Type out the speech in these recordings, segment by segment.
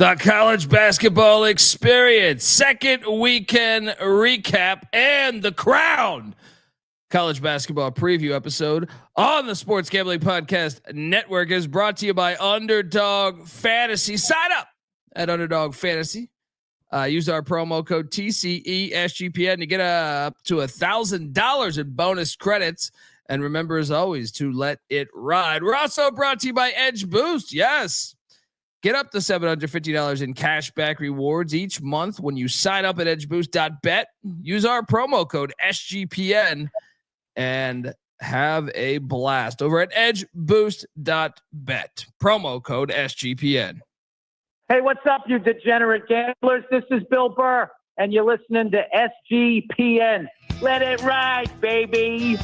The college basketball experience, second weekend recap, and the Crown college basketball preview episode on the Sports Gambling Podcast Network is brought to you by Underdog Fantasy. Sign up at Underdog Fantasy. Use our promo code TCE SGPN to get up to $1,000 in bonus credits. And remember, as always, to let it ride. We're also brought to you by Edge Boost. Yes. Get up to $750 in cash back rewards each month when you sign up at edgeboost.bet. Use our promo code SGPN and have a blast over at edgeboost.bet. Promo code SGPN. Hey, what's up, you degenerate gamblers? This is Bill Burr, and you're listening to SGPN. Let it ride, baby.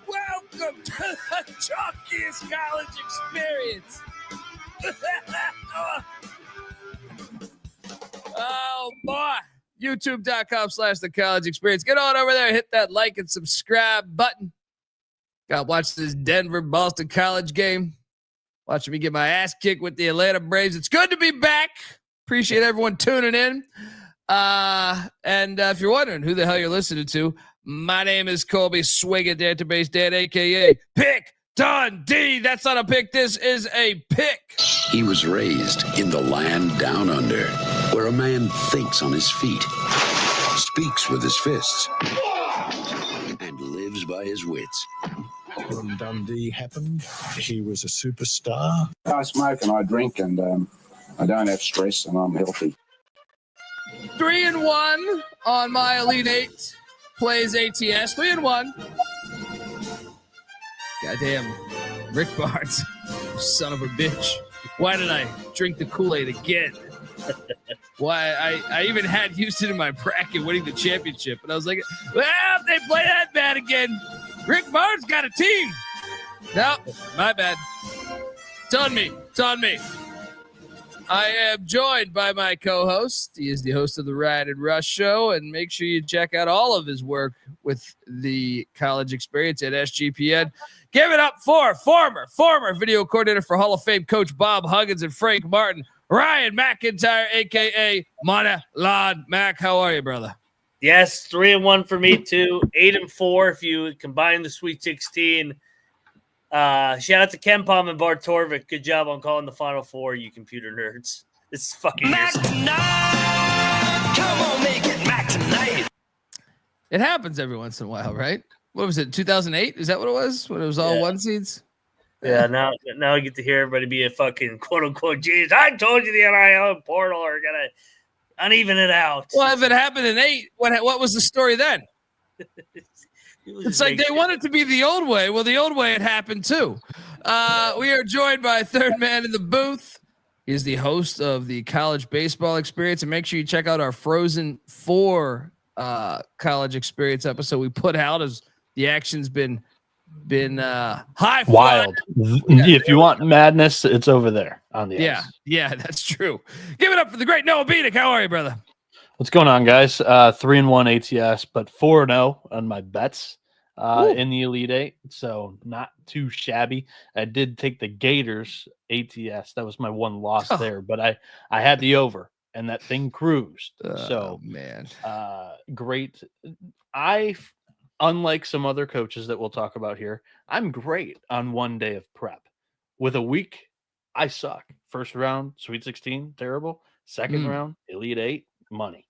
Welcome to the chalkiest college experience. Oh boy. YouTube.com/the college experience. Get on over there, hit that like and subscribe button. Got to watch this Denver-Boston College game. Watching me get my ass kicked with the Atlanta Braves. It's good to be back. Appreciate everyone tuning in. And if you're wondering who the hell you're listening to, my name is Colby Swigga Database Dad, a.k.a. Pick Dundee. That's not a pick. This is a pick. He was raised in the land down under, where a man thinks on his feet, speaks with his fists, and lives by his wits. When Dundee happened, he was a superstar. I smoke and I drink and I don't have stress and I'm healthy. 3-1 on my Elite Eight. Plays ATS. 3-1. Goddamn, Rick Barnes, son of a bitch. Why did I drink the Kool-Aid again? Why I even had Houston in my bracket winning the championship, and I was like, well, if they play that bad again, Rick Barnes got a team. No, my bad. It's on me. It's on me. I am joined by my co-host. He is the host of the Ride and Rush Show, and make sure you check out all of his work with the college experience at SGPN. Give it up for former video coordinator for Hall of Fame coach Bob Huggins and Frank Martin, Ryan McIntyre, a.k.a. Monalad. Mac, how are you, brother? Yes, 3-1 for me, too. 8-4 if you combine the Sweet 16. Shout out to Ken Palm and Bart Torvik. Good job on calling the Final Four, you computer nerds. It's fucking Mac tonight. Come on, make it Mac tonight. It happens every once in a while, right? What was it, 2008? Is that what it was? When it was all one seeds? Yeah, now I get to hear everybody be a fucking quote-unquote genius. I told you the NIL portal are going to uneven it out. Well, if it happened in 8, what was the story then? It's like they want it to be the old way. Well, the old way it happened too. We are joined by third man in the booth. He is the host of the College Baseball Experience, and make sure you check out our Frozen 4 College Experience episode we put out as the action's been high wild. If you want madness, it's over there on the ice. Yeah, that's true. Give it up for the great Noah Bieniek. How are you, brother? What's going on, guys? 3-1 ATS, but 4-0 on my bets in the Elite Eight, so not too shabby. I did take the Gators ATS. That was my one loss there, but I had the over, and that thing cruised. Man, great. Unlike some other coaches that we'll talk about here, I'm great on one day of prep. With a week, I suck. First round, Sweet 16, terrible. Second round, Elite Eight, money.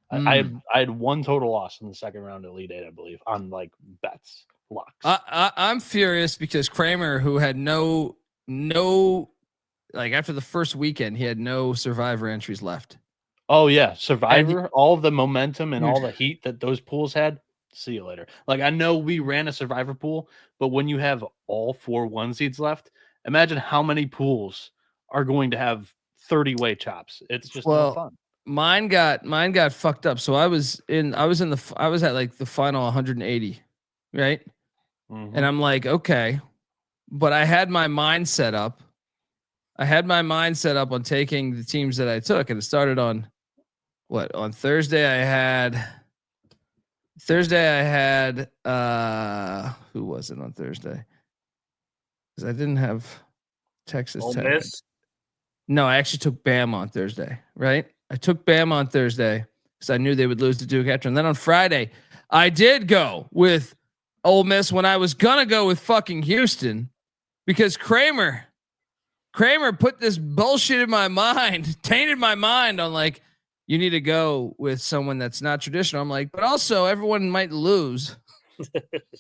I had one total loss in the second round of Elite Eight, I believe, on like bets, locks. I'm furious because Kramer, who had no, like after the first weekend, he had no Survivor entries left. Oh yeah, Survivor, all the momentum and all the heat that those pools had. See you later. Like, I know we ran a Survivor pool, but when you have all 4 1 seeds left, imagine how many pools are going to have 30-way chops. It's just no fun. mine got fucked up. So I was at like the final 180, right? Mhm. And I'm like, okay, but I had my mind set up. On taking the teams that I took, and it started on Thursday. I had who was it on Thursday? Because I didn't have Texas Ole Tech. Miss. No, I actually took Bama on Thursday, right? I took Bama on Thursday because I knew they would lose to Duke after. And then on Friday, I did go with Ole Miss when I was gonna go with fucking Houston because Kramer put this bullshit in my mind, tainted my mind on like, you need to go with someone that's not traditional. I'm like, but also everyone might lose.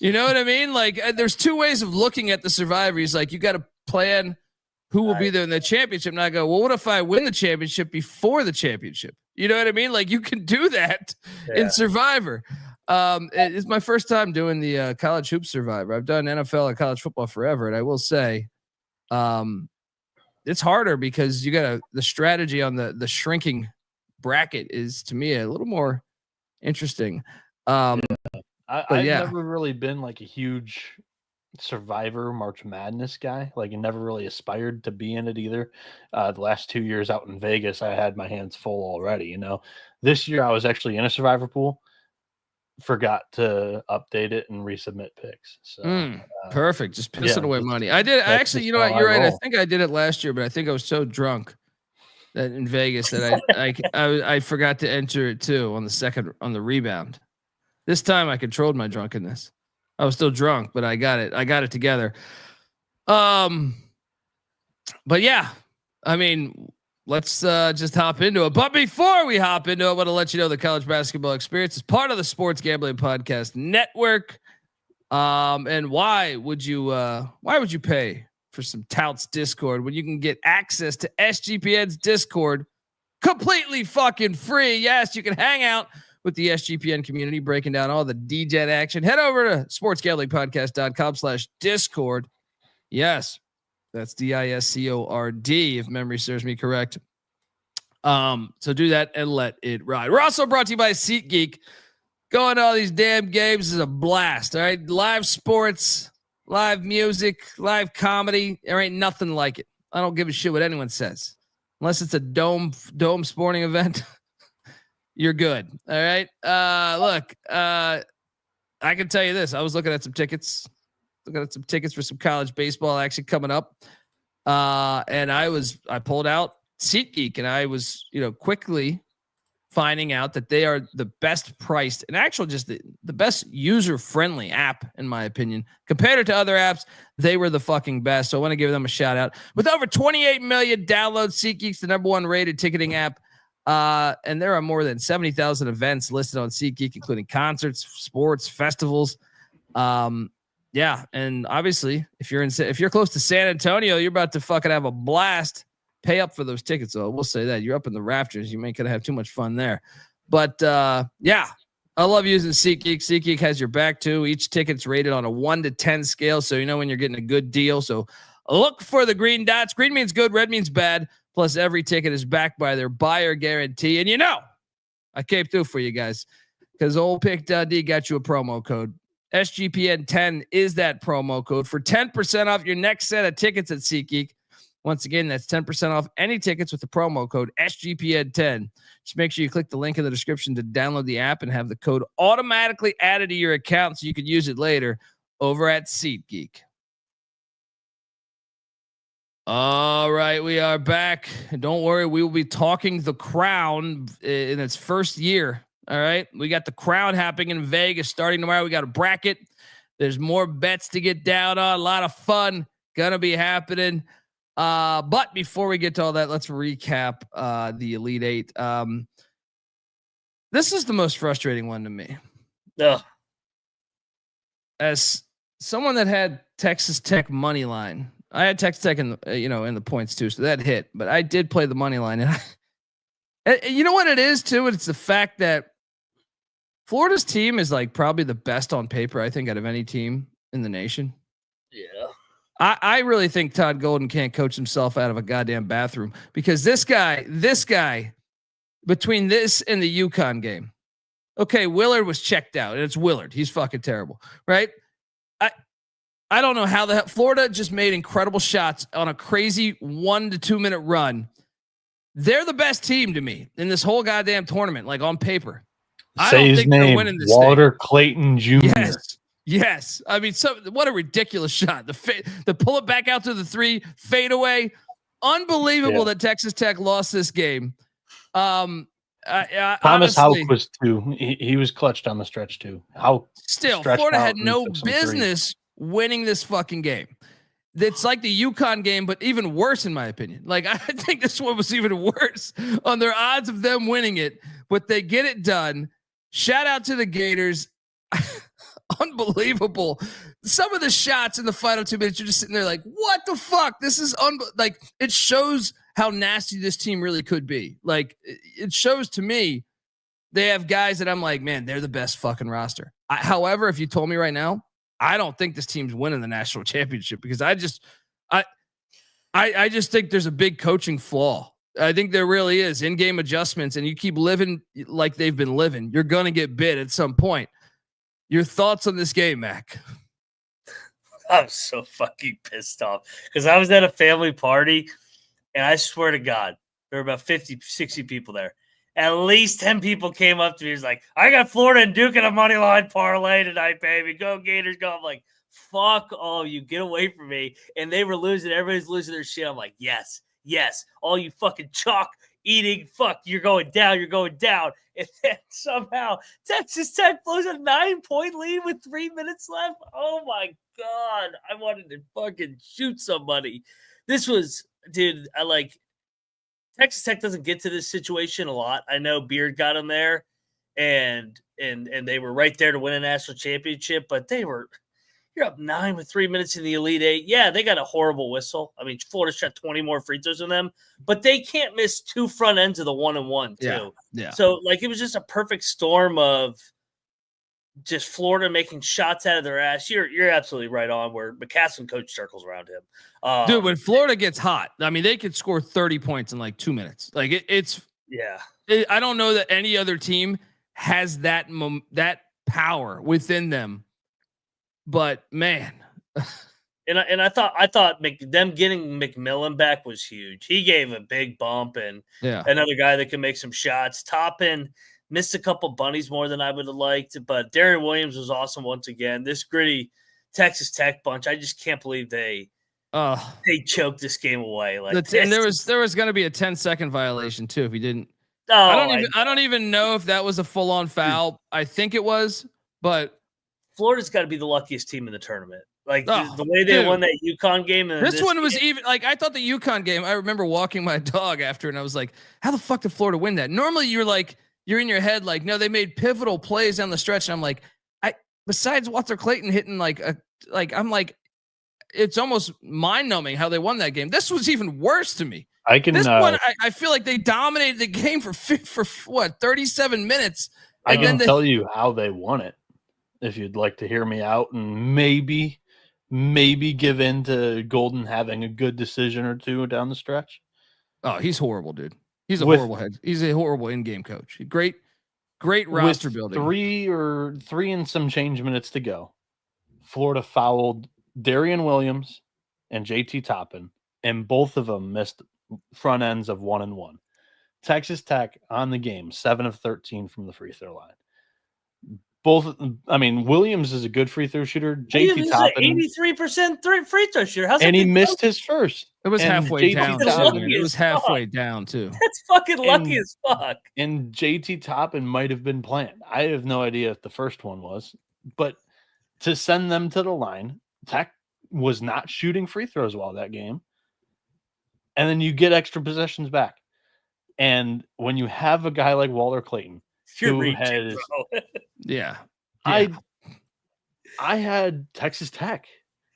You know what I mean? Like, there's two ways of looking at the Survivor. He's like, you got to plan who will be there in the championship. And I go, well, what if I win the championship before the championship? You know what I mean? Like, you can do that in Survivor. It's my first time doing the college hoop Survivor. I've done NFL and college football forever, and I will say, it's harder because you got the strategy on the shrinking bracket is to me a little more interesting. I've yeah. never really been like a huge Survivor March Madness guy. Like, I never really aspired to be in it either. The last 2 years out in Vegas, I had my hands full already. You know, this year I was actually in a Survivor pool. Forgot to update it and resubmit picks. So perfect. Just pissing away money. I actually, you know what? You're right. I think I did it last year, but I think I was so drunk that in Vegas that I forgot to enter it too on the rebound. This time I controlled my drunkenness. I was still drunk, but I got it together. But yeah, I mean, let's just hop into it. But before we hop into it, I want to let you know the college basketball experience is part of the Sports Gambling Podcast Network. And why would you pay for some touts Discord when you can get access to SGPN's Discord completely fucking free? Yes, you can hang out with the SGPN community, breaking down all the DGen action. Head over to sportsgamblingpodcast.com/Discord. Yes, that's DISCORD if memory serves me correct. So do that and let it ride. We're also brought to you by SeatGeek. Going to all these damn games is a blast. All right. Live sports, live music, live comedy. There ain't nothing like it. I don't give a shit what anyone says. Unless it's a dome sporting event. You're good. All right. Look, I can tell you this. I was looking at some tickets for some college baseball action coming up. And I pulled out SeatGeek, and I was, quickly finding out that they are the best priced and actually just the best user-friendly app, in my opinion. Compared to other apps, they were the fucking best. So I want to give them a shout out. With over 28 million downloads, SeatGeek's the #1 rated ticketing app. And there are more than 70,000 events listed on SeatGeek, including concerts, sports, festivals. Yeah. And obviously if you're close to San Antonio, you're about to fucking have a blast. Pay up for those tickets. So we'll say that you're up in the rafters. You ain't gonna have too much fun there, but yeah, I love using SeatGeek. SeatGeek has your back too. Each ticket's rated on a 1 to 10 scale. So, when you're getting a good deal. So look for the green dots. Green means good. Red means bad. Plus, every ticket is backed by their buyer guarantee. And I came through for you guys because old Pick D got you a promo code. SGPN10 is that promo code for 10% off your next set of tickets at SeatGeek. Once again, that's 10% off any tickets with the promo code SGPN10. Just make sure you click the link in the description to download the app and have the code automatically added to your account so you can use it later over at SeatGeek. All right, we are back. And don't worry, we will be talking the Crown in its first year. All right, we got the Crown happening in Vegas starting tomorrow. We got a bracket. There's more bets to get down on. A lot of fun gonna be happening. But before we get to all that, let's recap the Elite Eight. This is the most frustrating one to me. As someone that had Texas Tech money line, I had Texas Tech in the points too, so that hit. But I did play the money line, and you know what it is too? It's the fact that Florida's team is like probably the best on paper, I think, out of any team in the nation. Yeah. I really think Todd Golden can't coach himself out of a goddamn bathroom because this guy between this and the UConn game. Okay, Willard was checked out, and it's Willard. He's fucking terrible, right? I don't know how the hell Florida just made incredible shots on a crazy 1 to 2 minute run. They're the best team to me in this whole goddamn tournament, like on paper. I don't think they're winning this Walter thing. Clayton Jr. Yes. I mean, what a ridiculous shot. The pull it back out to the 3, fade away. Unbelievable that Texas Tech lost this game. Thomas honestly, Houck was too. He was clutched on the stretch too. Florida had no business winning this fucking game. It's like the UConn game, but even worse in my opinion. Like I think this one was even worse on their odds of them winning it, but they get it done. Shout out to the Gators. Unbelievable. Some of the shots in the final 2 minutes, you're just sitting there like, what the fuck? This is like, it shows how nasty this team really could be. Like it shows to me they have guys that I'm like, man, they're the best fucking roster. However, if you told me right now, I don't think this team's winning the national championship because I just think there's a big coaching flaw. I think there really is in-game adjustments, and you keep living like they've been living. You're going to get bit at some point. Your thoughts on this game, Mac? I'm so fucking pissed off because I was at a family party, and I swear to God, there were about 50, 60 people there. At least 10 people came up to me. He's like, I got Florida and Duke in a money line parlay tonight, baby. Go Gators, go. I'm like, fuck all you. Get away from me. And they were losing. Everybody's losing their shit. I'm like, yes. All you fucking chalk eating. Fuck, you're going down. And then somehow Texas Tech blows a 9-point lead with 3 minutes left. Oh, my God. I wanted to fucking shoot somebody. This was, dude, Texas Tech doesn't get to this situation a lot. I know Beard got them there, and they were right there to win a national championship, but you're up 9 with 3 minutes in the Elite Eight. Yeah, they got a horrible whistle. I mean, Florida shot 20 more free throws than them, but they can't miss 2 front ends of the 1-and-1 too. Yeah. So it was just a perfect storm of just Florida making shots out of their ass. You're absolutely right on where McCasland coach circles around him. Dude, when Florida gets hot, I mean, they could score 30 points in like 2 minutes. Like I don't know that any other team has that power within them, but man. And I thought them getting McMillan back was huge. He gave a big bump and another guy that can make some shots. Toppin missed a couple bunnies more than I would have liked, but Darren Williams was awesome once again. This gritty Texas Tech bunch, I just can't believe they choked this game away. And there was going to be a 10-second violation too if he didn't. I don't even know if that was a full-on foul. I think it was, but Florida's got to be the luckiest team in the tournament. The way they won that UConn game. And this one was even like I thought the UConn game. I remember walking my dog after, and I was like, "How the fuck did Florida win that?" Normally, you're in your head like, "No, they made pivotal plays down the stretch." And I'm like, besides Walter Clayton hitting I'm like, it's almost mind numbing how they won that game. This was even worse to me. I feel like they dominated the game for 37 minutes. I can tell you how they won it if you'd like to hear me out and maybe give in to Golden having a good decision or two down the stretch. Oh, he's horrible, dude. He's a horrible in-game coach. Great roster building. Three and some change minutes to go. Florida fouled Darian Williams and JT Toppin, and both of them missed front ends of 1-and-1. Texas Tech on the game, 7 of 13 from the free throw line. Williams is a good free throw shooter. JT Toppin, 83% free throw shooter. And he missed his first. It was halfway down. It was halfway down too. That's fucking lucky as fuck. And JT Toppin might have been planned. I have no idea if the first one was, but to send them to the line, Tech was not shooting free throws well that game. And then you get extra possessions back. And when you have a guy like Walter Clayton, I had Texas Tech.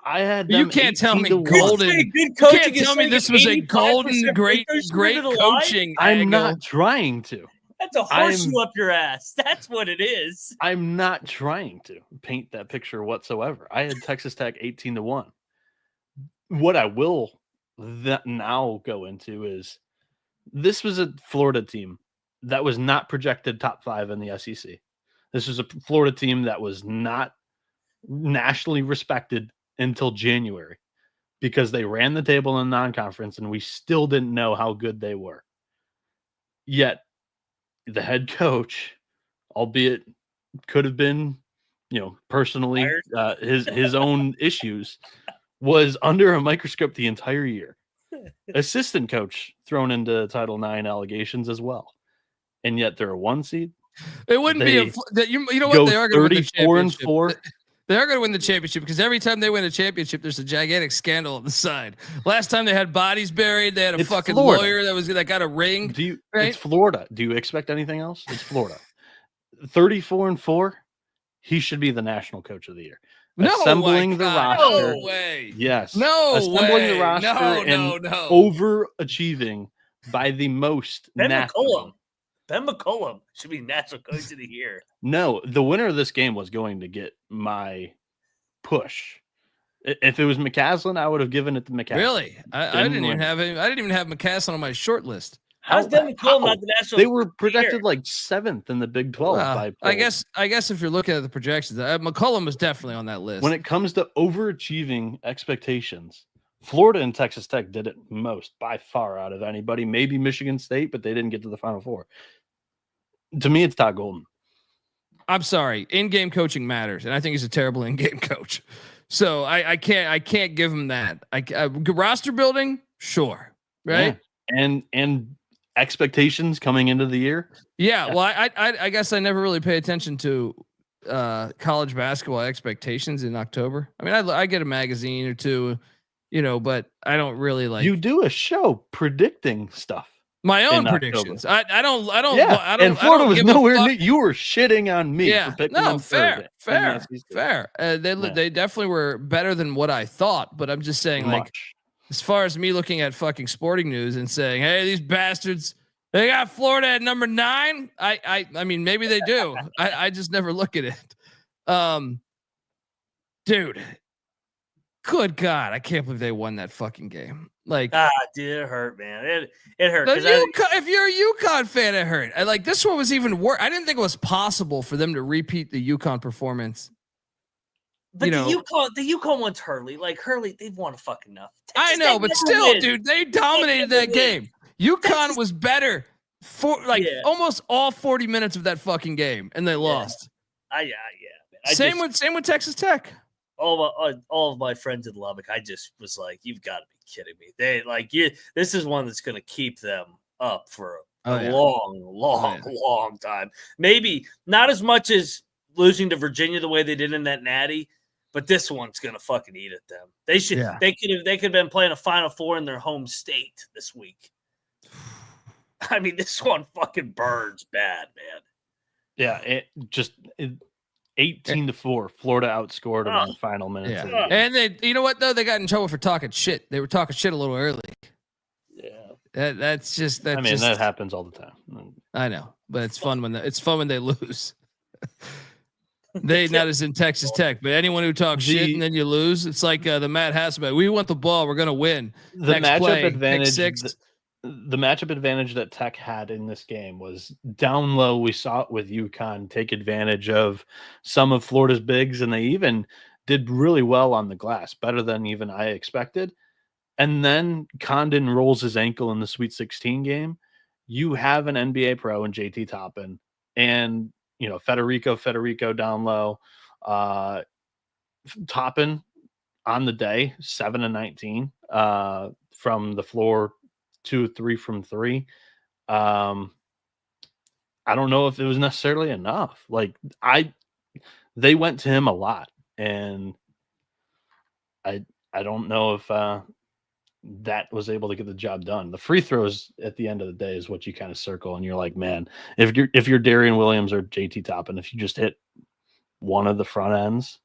I had them. You can't tell me golden. You can't tell me this was a golden great coaching. I'm not trying to. That's a horseshoe up your ass. That's what it is. I'm not trying to paint that picture whatsoever. I had Texas Tech 18-1. What I will now go into is this was a Florida team that was not projected top 5 in the SEC. This was a Florida team that was not nationally respected until January because they ran the table in non-conference and we still didn't know how good they were. Yet the head coach, albeit could have been, personally his own issues, was under a microscope the entire year. Assistant coach thrown into Title IX allegations as well. And yet they're a 1 seed. It wouldn't be you know what, they are going to win the 34-4. They are going to win the championship because every time they win a championship, there's a gigantic scandal on the side. Last time they had bodies buried. They had a fucking Florida. lawyer that got a ring. Right? It's Florida. Do you expect anything else? It's Florida. 34-4. He should be the national coach of the year. Assembling the roster. No way. Yes. Assembling the roster and overachieving by the most. Ben McCollum should be national coach of the year. No, the winner of this game was going to get my push. If it was McCaslin, I would have given it to McCaslin. Really? I didn't even have him. I didn't even have McCaslin on my short list. How's Ben McCollum not the national? They were projected like 7th in the Big 12. I guess if you're looking at the projections, McCollum was definitely on that list. When it comes to overachieving expectations, Florida and Texas Tech did it most by far out of anybody. Maybe Michigan State, but they didn't get to the Final Four. To me, it's Todd Golden. I'm sorry. In-game coaching matters, and I think he's a terrible in-game coach. So I can't give him that. Roster building, sure, right? Yeah. And expectations coming into the year. Yeah. Well, I guess I never really pay attention to college basketball expectations in October. I mean, I get a magazine or two, but I don't really like. You do a show predicting stuff. My own predictions. I don't. Yeah. And Florida was nowhere near. You were shitting on me. Yeah. For picking them fair. They definitely were better than what I thought. But I'm just saying, as far as me looking at fucking sporting news and saying, "Hey, these bastards, they got Florida at number 9." I mean, maybe they do. I just never look at it. Dude, good God, I can't believe they won that fucking game. Dude, it hurt, man. It hurt. If you're a UConn fan, it hurt. This one was even worse. I didn't think it was possible for them to repeat the UConn performance. But the UConn one's Hurley. Hurley, they've won fucking enough. I know, but still, dude, they dominated that game. UConn was better for almost all 40 minutes of that fucking game, and they lost. Yeah. Same with Texas Tech. All of my friends in Lubbock, I just was like, "You've got to be kidding me!" This is one that's going to keep them up for a long time. Maybe not as much as losing to Virginia the way they did in that natty, but this one's going to fucking eat at them. They should. Yeah. They could have been playing a Final Four in their home state this week. I mean, this one fucking burns bad, man. Yeah, 18-4. Florida outscored them in the final minutes. Yeah. And they, you know what though, they got in trouble for talking shit. They were talking shit a little early. Yeah, that happens all the time. I know, but it's fun when they lose. They not as in Texas Tech, but anyone who talks shit and then you lose, it's like the Matt Hasselbeck. We want the ball, we're gonna win. The matchup advantage. The matchup advantage that Tech had in this game was down low. We saw it with UConn take advantage of some of Florida's bigs, and they even did really well on the glass, better than even I expected. And then Condon rolls his ankle in the Sweet 16 game. You have an NBA pro in JT Toppin, and Federico down low. Toppin on the day, 7-19 from the floor. 2-3 from 3. I don't know if it was necessarily enough. They went to him a lot, and I don't know if that was able to get the job done. The free throws at the end of the day is what you kind of circle, and you're like, man, if you're Darian Williams or JT Toppin, if you just hit one of the front ends,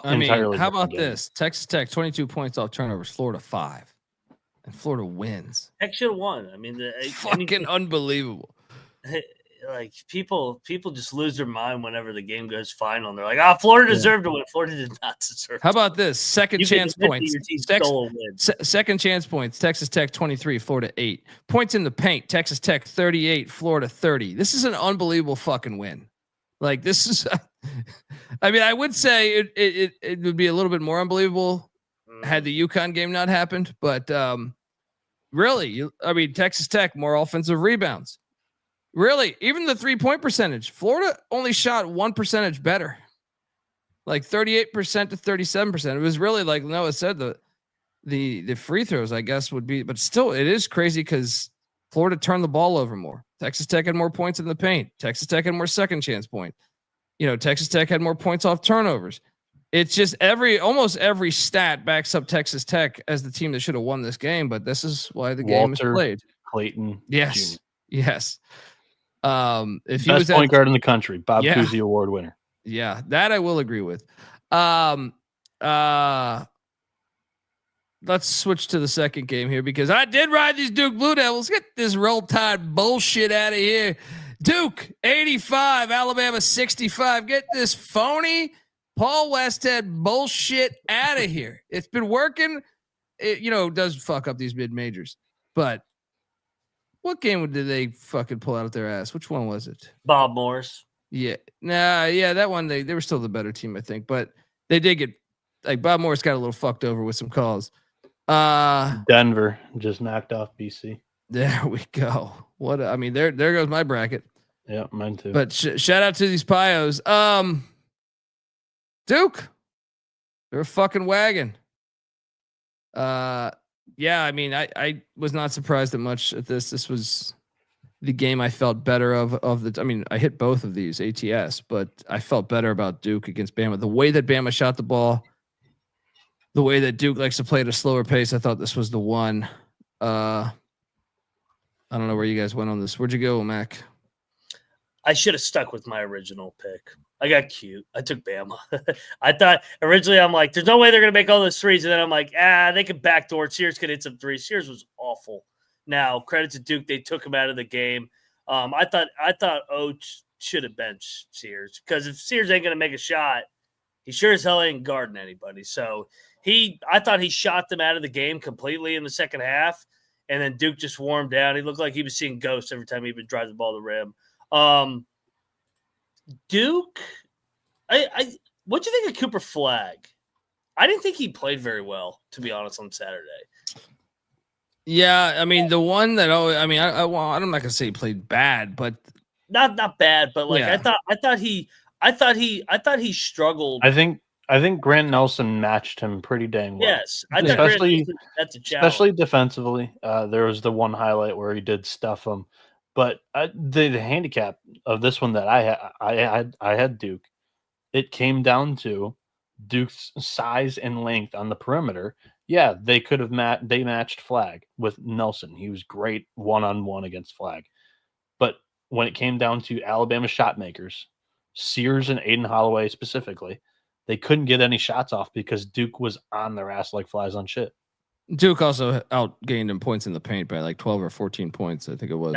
how about this? Texas Tech 22 points off turnovers, Florida 5. And Florida wins. Tech should have won. I mean, fucking unbelievable. like people just lose their mind whenever the game goes final. And they're like, Florida deserved to win. Florida did not deserve. How about this? Second chance points. Second chance points. Texas Tech 23, Florida 8. Points in the paint. Texas Tech 38, Florida 30. This is an unbelievable fucking win. Like this is. I mean, I would say it would be a little bit more unbelievable had the UConn game not happened, but really, Texas Tech more offensive rebounds. Really, even the 3-point percentage, Florida only shot 1% better, like 38% to 37%. It was really like Noah said, the free throws, I guess, would be, but still, it is crazy because Florida turned the ball over more. Texas Tech had more points in the paint. Texas Tech had more second chance point. Texas Tech had more points off turnovers. It's just almost every stat backs up Texas Tech as the team that should have won this game, but this is why the game is played. Clayton. Yes. Jr. Yes. If he best was point guard in the country, Bob Cousy Award winner. Yeah, that I will agree with. Let's switch to the second game here because I did ride these Duke Blue Devils. Get this Roll Tide bullshit out of here. Duke 85, Alabama 65. Get this phony Paul Westhead bullshit out of here. It's been working. It does fuck up these mid majors, but what game did they fucking pull out of their ass? Which one was it? Bob Morris. Yeah. That one they were still the better team, I think, but they did get like Bob Morris got a little fucked over with some calls. Denver just knocked off BC. There we go. There goes my bracket. Yeah, mine too. But shout out to these Pios. Duke, they're a fucking wagon. Yeah, I was not surprised at much at this. This was the game I felt better of the. I hit both of these ATS, but I felt better about Duke against Bama. The way that Bama shot the ball, the way that Duke likes to play at a slower pace, I thought this was the one. I don't know where you guys went on this. Where'd you go, Mac? I should have stuck with my original pick. I got cute. I took Bama. I thought originally I'm like, there's no way they're going to make all those threes. And then I'm like, they could backdoor. Sears could hit some threes. Sears was awful. Now, credit to Duke. They took him out of the game. I thought Oates should have benched Sears because if Sears ain't going to make a shot, he sure as hell ain't guarding anybody. So I thought he shot them out of the game completely in the second half. And then Duke just warmed down. He looked like he was seeing ghosts every time he would drive the ball to the rim. Duke, what'd you think of Cooper Flagg? I didn't think he played very well, to be honest, on Saturday. Yeah, the one that I'm not gonna say he played bad, but not bad, but like yeah. I thought he struggled. I think Grant Nelson matched him pretty dang well. Yes, I thought that's a challenge. Especially defensively. There was the one highlight where he did stuff him. But the handicap of this one that I had Duke, it came down to Duke's size and length on the perimeter. Yeah, they could have matched Flagg with Nelson. He was great one-on-one against Flagg. But when it came down to Alabama shot makers, Sears and Aiden Holloway specifically, they couldn't get any shots off because Duke was on their ass like flies on shit. Duke also outgained him points in the paint by like 12 or 14 points, I think it was.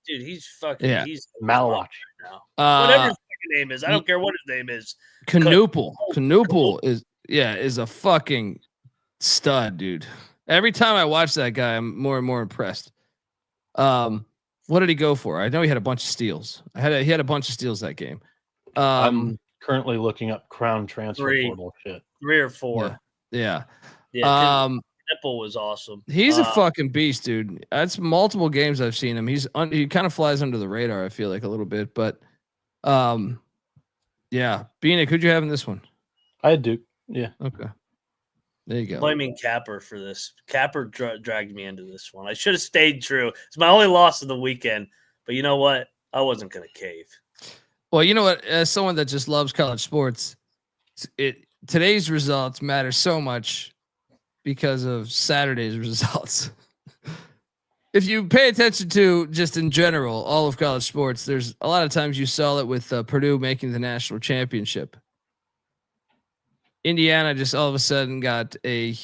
Dude, he's fucking he's Malawach right now. Whatever his fucking name is. I don't care what his name is. Knuppel is a fucking stud, dude. Every time I watch that guy, I'm more and more impressed. What did he go for? I know he had a bunch of steals. He had a bunch of steals that game. I'm currently looking up Crown transfer portal shit. 3 or 4. Yeah. Nipple was awesome. He's a fucking beast, dude. That's multiple games I've seen him. He kind of flies under the radar, I feel like a little bit, but Bieniek, who'd you have in this one? I had Duke. Yeah. Okay. There you go. Blaming Capper for this. Capper dragged me into this one. I should have stayed true. It's my only loss of the weekend, but you know what? I wasn't going to cave. Well, you know what? As someone that just loves college sports, today's results matter so much because of Saturday's results. If you pay attention to just in general, all of college sports, there's a lot of times you saw it with Purdue making the national championship. Indiana just all of a sudden got a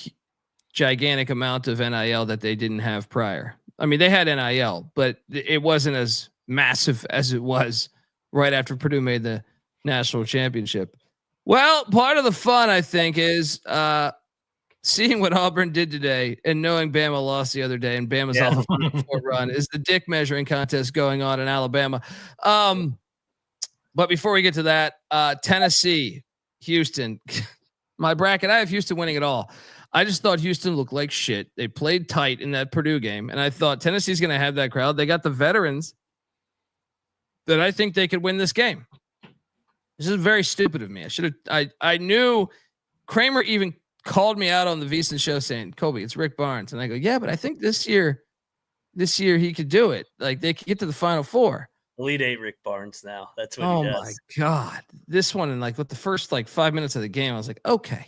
gigantic amount of NIL that they didn't have prior. They had NIL, but it wasn't as massive as it was right after Purdue made the national championship. Well, part of the fun, I think, is seeing what Auburn did today and knowing Bama lost the other day and Bama's off a 4 run is the dick measuring contest going on in Alabama. But before we get to that, Tennessee, Houston, my bracket, I have Houston winning it all. I just thought Houston looked like shit. They played tight in that Purdue game. And I thought Tennessee's going to have that crowd. They got the veterans that I think they could win this game. This is very stupid of me. I knew Kramer even called me out on the VSiN show saying, Colby, it's Rick Barnes. And I go, yeah, but I think this year he could do it. Like they could get to the Final Four. Elite 8 Rick Barnes now. That's what he does. Oh my God. This one, and like with the first 5 minutes of the game, I was like, okay.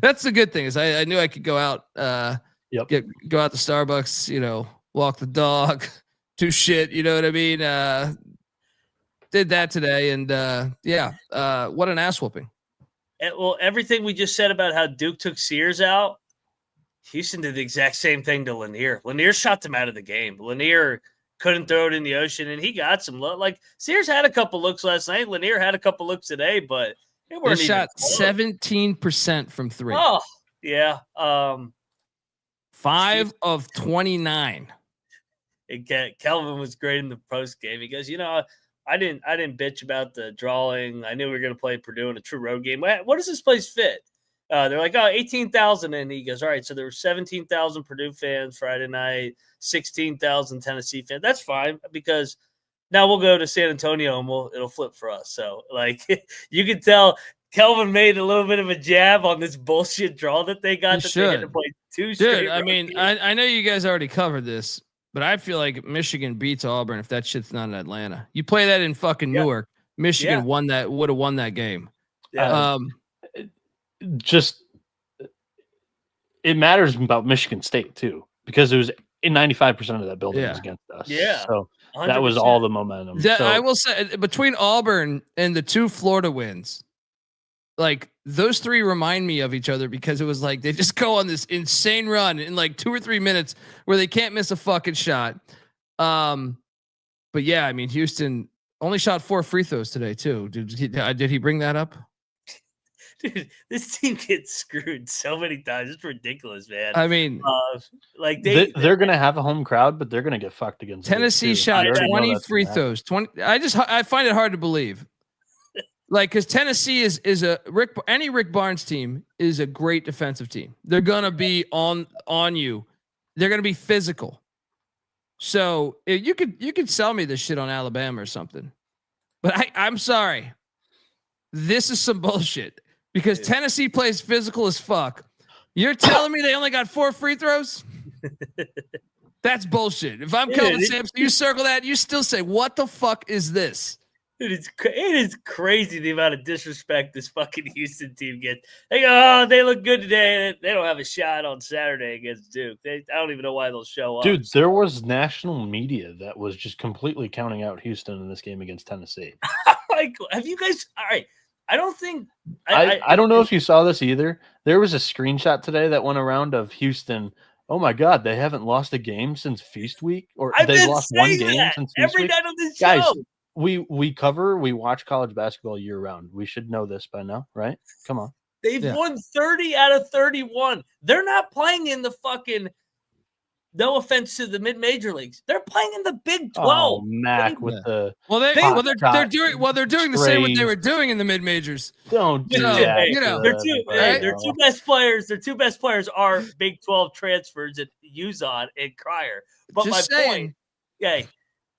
That's the good thing is I knew I could go out, go out to Starbucks, walk the dog, do shit. You know what I mean? Did that today. And what an ass whooping. Well, everything we just said about how Duke took Sears out, Houston did the exact same thing to Lanier. Lanier shot them out of the game. Lanier couldn't throw it in the ocean, and he got some look. Like Sears had a couple looks last night. Lanier had a couple looks today, but they shot 17% from 3. Oh, yeah. 5 of 29. Kelvin was great in the post game. He goes, I didn't bitch about the drawing. I knew we were going to play Purdue in a true road game. What does this place fit? They're like, 18,000. And he goes, all right, so there were 17,000 Purdue fans Friday night, 16,000 Tennessee fans. That's fine because now we'll go to San Antonio and it'll flip for us. So, you can tell Kelvin made a little bit of a jab on this bullshit draw that they got. They had to play 2 straight. Dude, I mean, I know you guys already covered this, but I feel like Michigan beats Auburn if that shit's not in Atlanta. You play that in fucking Newark. Michigan would have won that game. Yeah. It matters about Michigan State too, because it was in 95% of that building was against us. Yeah. So 100%. that was all the momentum. I will say between Auburn and the 2 Florida wins, those 3 remind me of each other because it was like they just go on this insane run in 2 or 3 minutes where they can't miss a fucking shot. But yeah, I mean, Houston only shot 4 free throws today too. Did he bring that up? Dude, this team gets screwed so many times. It's ridiculous, man. I mean, they're going to have a home crowd, but they're going to get fucked against Tennessee shot 20 free throws. 20. I find it hard to believe. Because Tennessee is any Rick Barnes team is a great defensive team. They're gonna be on you. They're gonna be physical. So you could sell me this shit on Alabama or something, but I'm sorry. This is some bullshit because Tennessee plays physical as fuck. You're telling me they only got 4 free throws? That's bullshit. If I'm Kelvin Sampson, you circle that. You still say, "What the fuck is this?" It is crazy the amount of disrespect this fucking Houston team gets. They go, they look good today. They don't have a shot on Saturday against Duke. I don't even know why they'll show up. Dude, there was national media that was just completely counting out Houston in this game against Tennessee. Have you guys? All right. I don't think. I don't know if you saw this either. There was a screenshot today that went around of Houston. Oh my God, they haven't lost a game since Feast Week, or they've lost one game since Feast every Week. night on this Guys, show. We watch college basketball year round. We should know this by now, right? Come on. They've won 30 out of 31. They're not playing in the fucking, no offense to the mid-major leagues. They're playing in the Big 12. Oh, Mac with the they're doing the same what they were doing in the mid majors. Don't do that. Their two best players. Their 2 best players are Big 12 transfers at Uzon and Cryer. But point,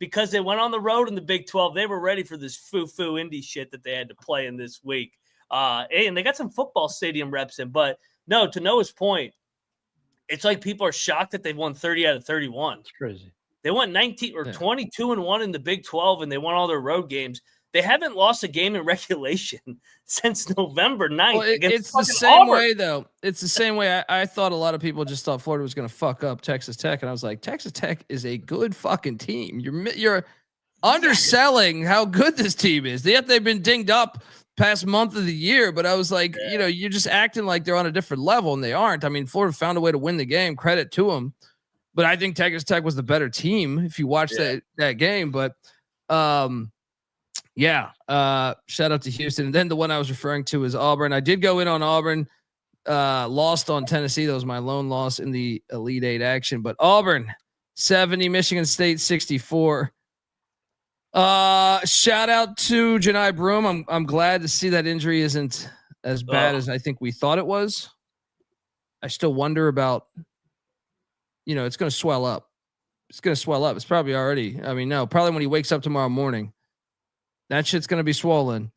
because they went on the road in the Big 12, they were ready for this foo-foo indie shit that they had to play in this week. And they got some football stadium reps in. But no, to Noah's point, it's like people are shocked that they've won 30 out of 31. It's crazy. They won 19 or 22-1 in the Big 12, and they won all their road games. They haven't lost a game in regulation since November 9th. Well, it's the same Auburn. way, though. It's the same way. I thought a lot of people just thought Florida was going to fuck up Texas Tech, and I was like, Texas Tech is a good fucking team. You're underselling how good this team is. Yet they've been dinged up past month of the year, but I was like, you're just acting like they're on a different level, and they aren't. I mean, Florida found a way to win the game. Credit to them. but I think Texas Tech was the better team if you watch that game. But shout out to Houston. And then the one I was referring to is Auburn. I did go in on Auburn, lost on Tennessee. That was my lone loss in the Elite Eight action. But Auburn 70, Michigan State 64. Shout out to Johni Broome. I'm glad to see that injury isn't as bad as I think we thought it was. I still wonder about, it's going to swell up. It's going to swell up. It's probably already, probably when he wakes up tomorrow morning, that shit's going to be swollen.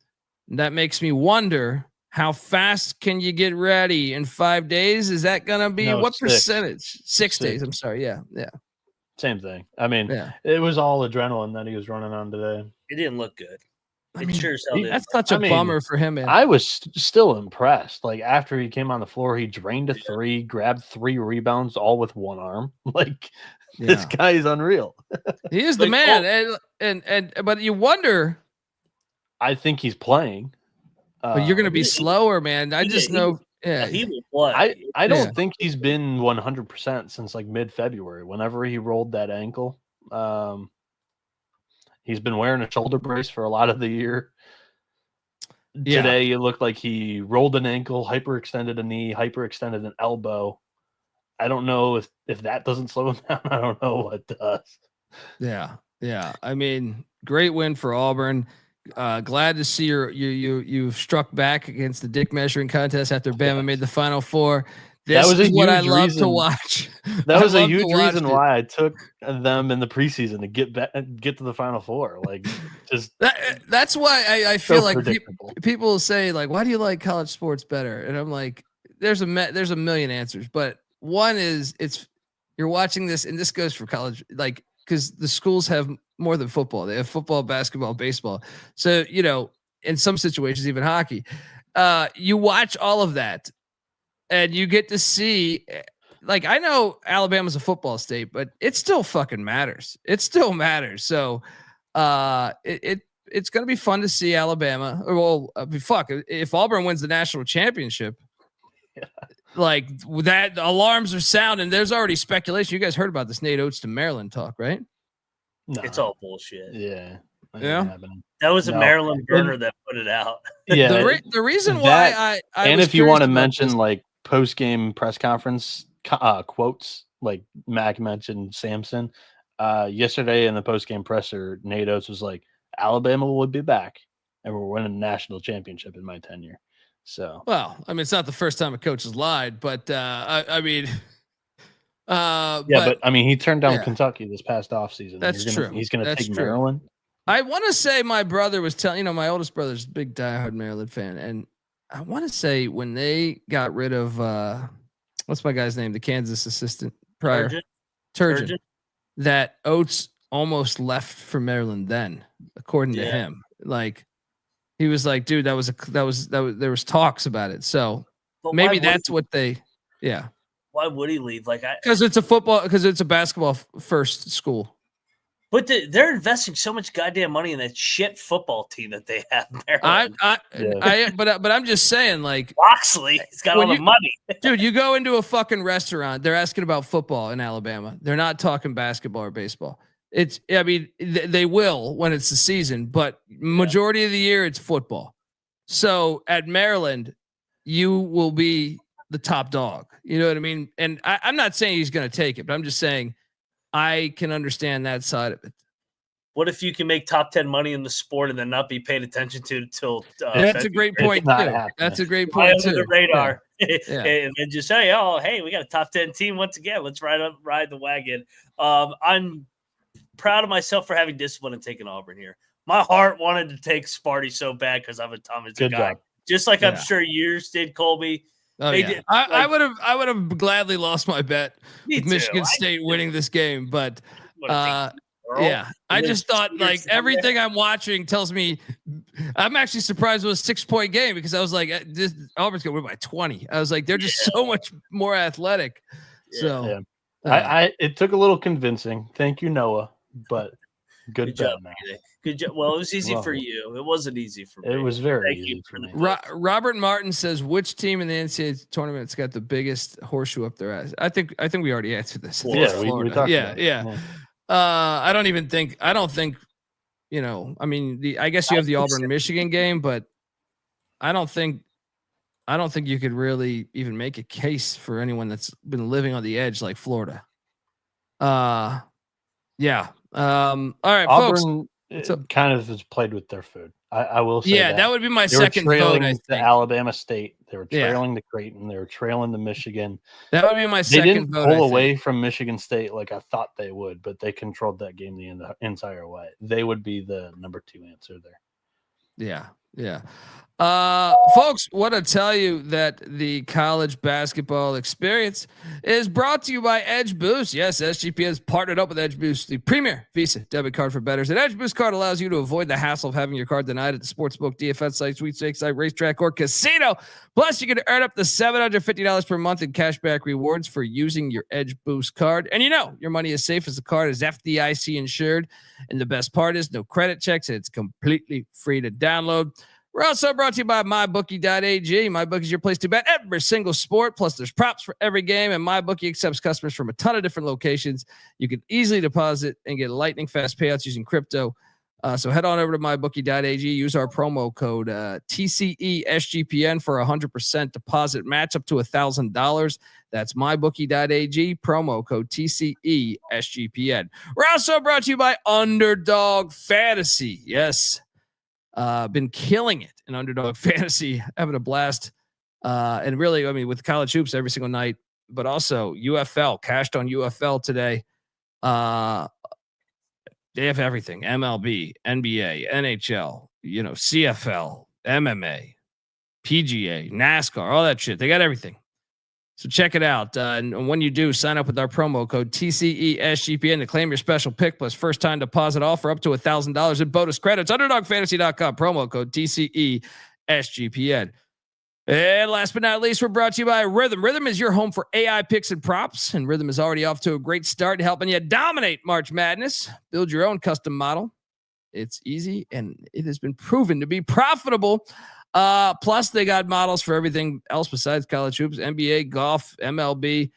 And that makes me wonder, how fast can you get ready in 5 days? Is that going to be what 6. percentage? 6 days. I'm sorry. Yeah. Same thing. It was all adrenaline that he was running on today. It didn't look good. That's such a bummer for him, man. I was still impressed. Like, after he came on the floor, he drained a 3, grabbed 3 rebounds, all with one arm. Like, this guy is unreal. He is the man. But you wonder. I think he's playing. But you're going to be slower, man. I just know. He will play. I don't think he's been 100% since like mid-February. Whenever he rolled that ankle, he's been wearing a shoulder brace for a lot of the year. Today, it looked like he rolled an ankle, hyperextended a knee, hyperextended an elbow. I don't know if that doesn't slow him down. I don't know what does. Yeah. Great win for Auburn. Glad to see you've struck back against the dick measuring contest after Bama made the Final Four. This is what I love to watch. That was a huge reason why I took them in the preseason to get to the Final Four. Like, just that's why I feel like people say, like, why do you like college sports better? And I'm like, there's a million answers, but one is you're watching this, and this goes for college, like, because the schools have more than football. They have football, basketball, baseball. So, in some situations, even hockey. You watch all of that, and you get to see, like, I know Alabama's a football state, but it still fucking matters. It still matters. So it's going to be fun to see Alabama. Well, if Auburn wins the national championship, like, that, alarms are sounding. There's already speculation. You guys heard about this Nate Oates to Maryland talk, right? No. It's all bullshit. Yeah. That was a Maryland burner that put it out. Yeah. The reason why I and if you want to mention like post-game press conference quotes, like Mac mentioned Sampson yesterday in the post-game presser, Nate Oates was like, Alabama will be back and we're winning a national championship in my tenure. So, well, it's not the first time a coach has lied, but but he turned down Kentucky this past offseason. That's true. He's going to take Maryland. I want to say my brother was telling, my oldest brother's a big diehard Maryland fan. And I want to say when they got rid of, what's my guy's name? The Kansas assistant prior. Turgeon. That Oates almost left for Maryland then, according to him. Like, he was like, dude, there was talks about it. So maybe that's what why would he leave? Like, because it's a basketball first school. But they're investing so much goddamn money in that shit football team that they have there. But I'm just saying, like, Loxley, he's got all the money. Dude, you go into a fucking restaurant, they're asking about football in Alabama. They're not talking basketball or baseball. They will when it's the season, but majority of the year it's football. So at Maryland, you will be the top dog. You know what I mean? And I'm not saying he's going to take it, but I'm just saying I can understand that side of it. What if you can make top 10 money in the sport and then not be paid attention to until that's a great point too. That's a great point too. Under the radar, and then just say, "Oh, hey, we got a top 10 team once again. Let's ride the wagon." I'm proud of myself for having discipline and taking Auburn here. My heart wanted to take Sparty so bad because I'm a Thomas guy, job. Just like I'm sure yours did, Colby. Oh, did. I would have gladly lost my bet with Michigan State winning this game, but I just thought, like, everything I'm watching tells me I'm actually surprised it was a 6-point game because I was like, Auburn's gonna win by 20. I was like, they're just so much more athletic. It took a little convincing. Thank you, Noah, but Good job, bet, Bieniek. Good job. Well, it was easy Well, for you. It wasn't easy for me. It was very Thank easy you for me. Robert Martin says, which team in the NCAA tournament's got the biggest horseshoe up their ass? I think we already answered this. I think it's We Florida. talked Yeah, about it. yeah. I don't think, I mean, I guess you have the Auburn Michigan game, but I don't think you could really even make a case for anyone that's been living on the edge like Florida. Yeah. All right, Auburn folks. kind of has played with their food. I will say that would be my they were second vote. trailing I to think Alabama State. They were trailing to Creighton. They were trailing to Michigan. That would be my They second didn't vote. pull away from Michigan State like I thought they would, but they controlled that game the entire way. They would be the number 2 answer there. Yeah. Folks, want to tell you that the college basketball experience is brought to you by Edge Boost. Yes, SGPN has partnered up with Edge Boost, the premier Visa debit card for bettors. An Edge Boost card allows you to avoid the hassle of having your card denied at the sportsbook, DFS site, sweepstakes site, racetrack, or casino. Plus, you can earn up to $750 per month in cashback rewards for using your Edge Boost card. And your money is safe as the card is FDIC insured. And the best part is no credit checks. And it's completely free to download. We're also brought to you by MyBookie.ag. MyBookie is your place to bet every single sport. Plus, there's props for every game, and MyBookie accepts customers from a ton of different locations. You can easily deposit and get lightning fast payouts using crypto. So head on over to MyBookie.ag. Use our promo code TCESGPN for 100% deposit match up to $1,000. That's MyBookie.ag, promo code TCESGPN. We're also brought to you by Underdog Fantasy. Yes. Been killing it in Underdog Fantasy, having a blast. And really, I mean, with college hoops every single night, but also UFL, cashed on UFL today. They have everything: MLB, NBA, NHL, CFL, MMA, PGA, NASCAR, all that shit. They got everything. So check it out. And when you do, sign up with our promo code TCESGPN to claim your special pick plus first time deposit offer up to $1,000 in bonus credits. UnderdogFantasy.com, promo code TCESGPN. And last but not least, we're brought to you by Rhythm. Rhythm is your home for AI picks and props, and Rhythm is already off to a great start, helping you dominate March Madness. Build your own custom model. It's easy, and it has been proven to be profitable. Plus, they got models for everything else besides college hoops, NBA, golf, MLB.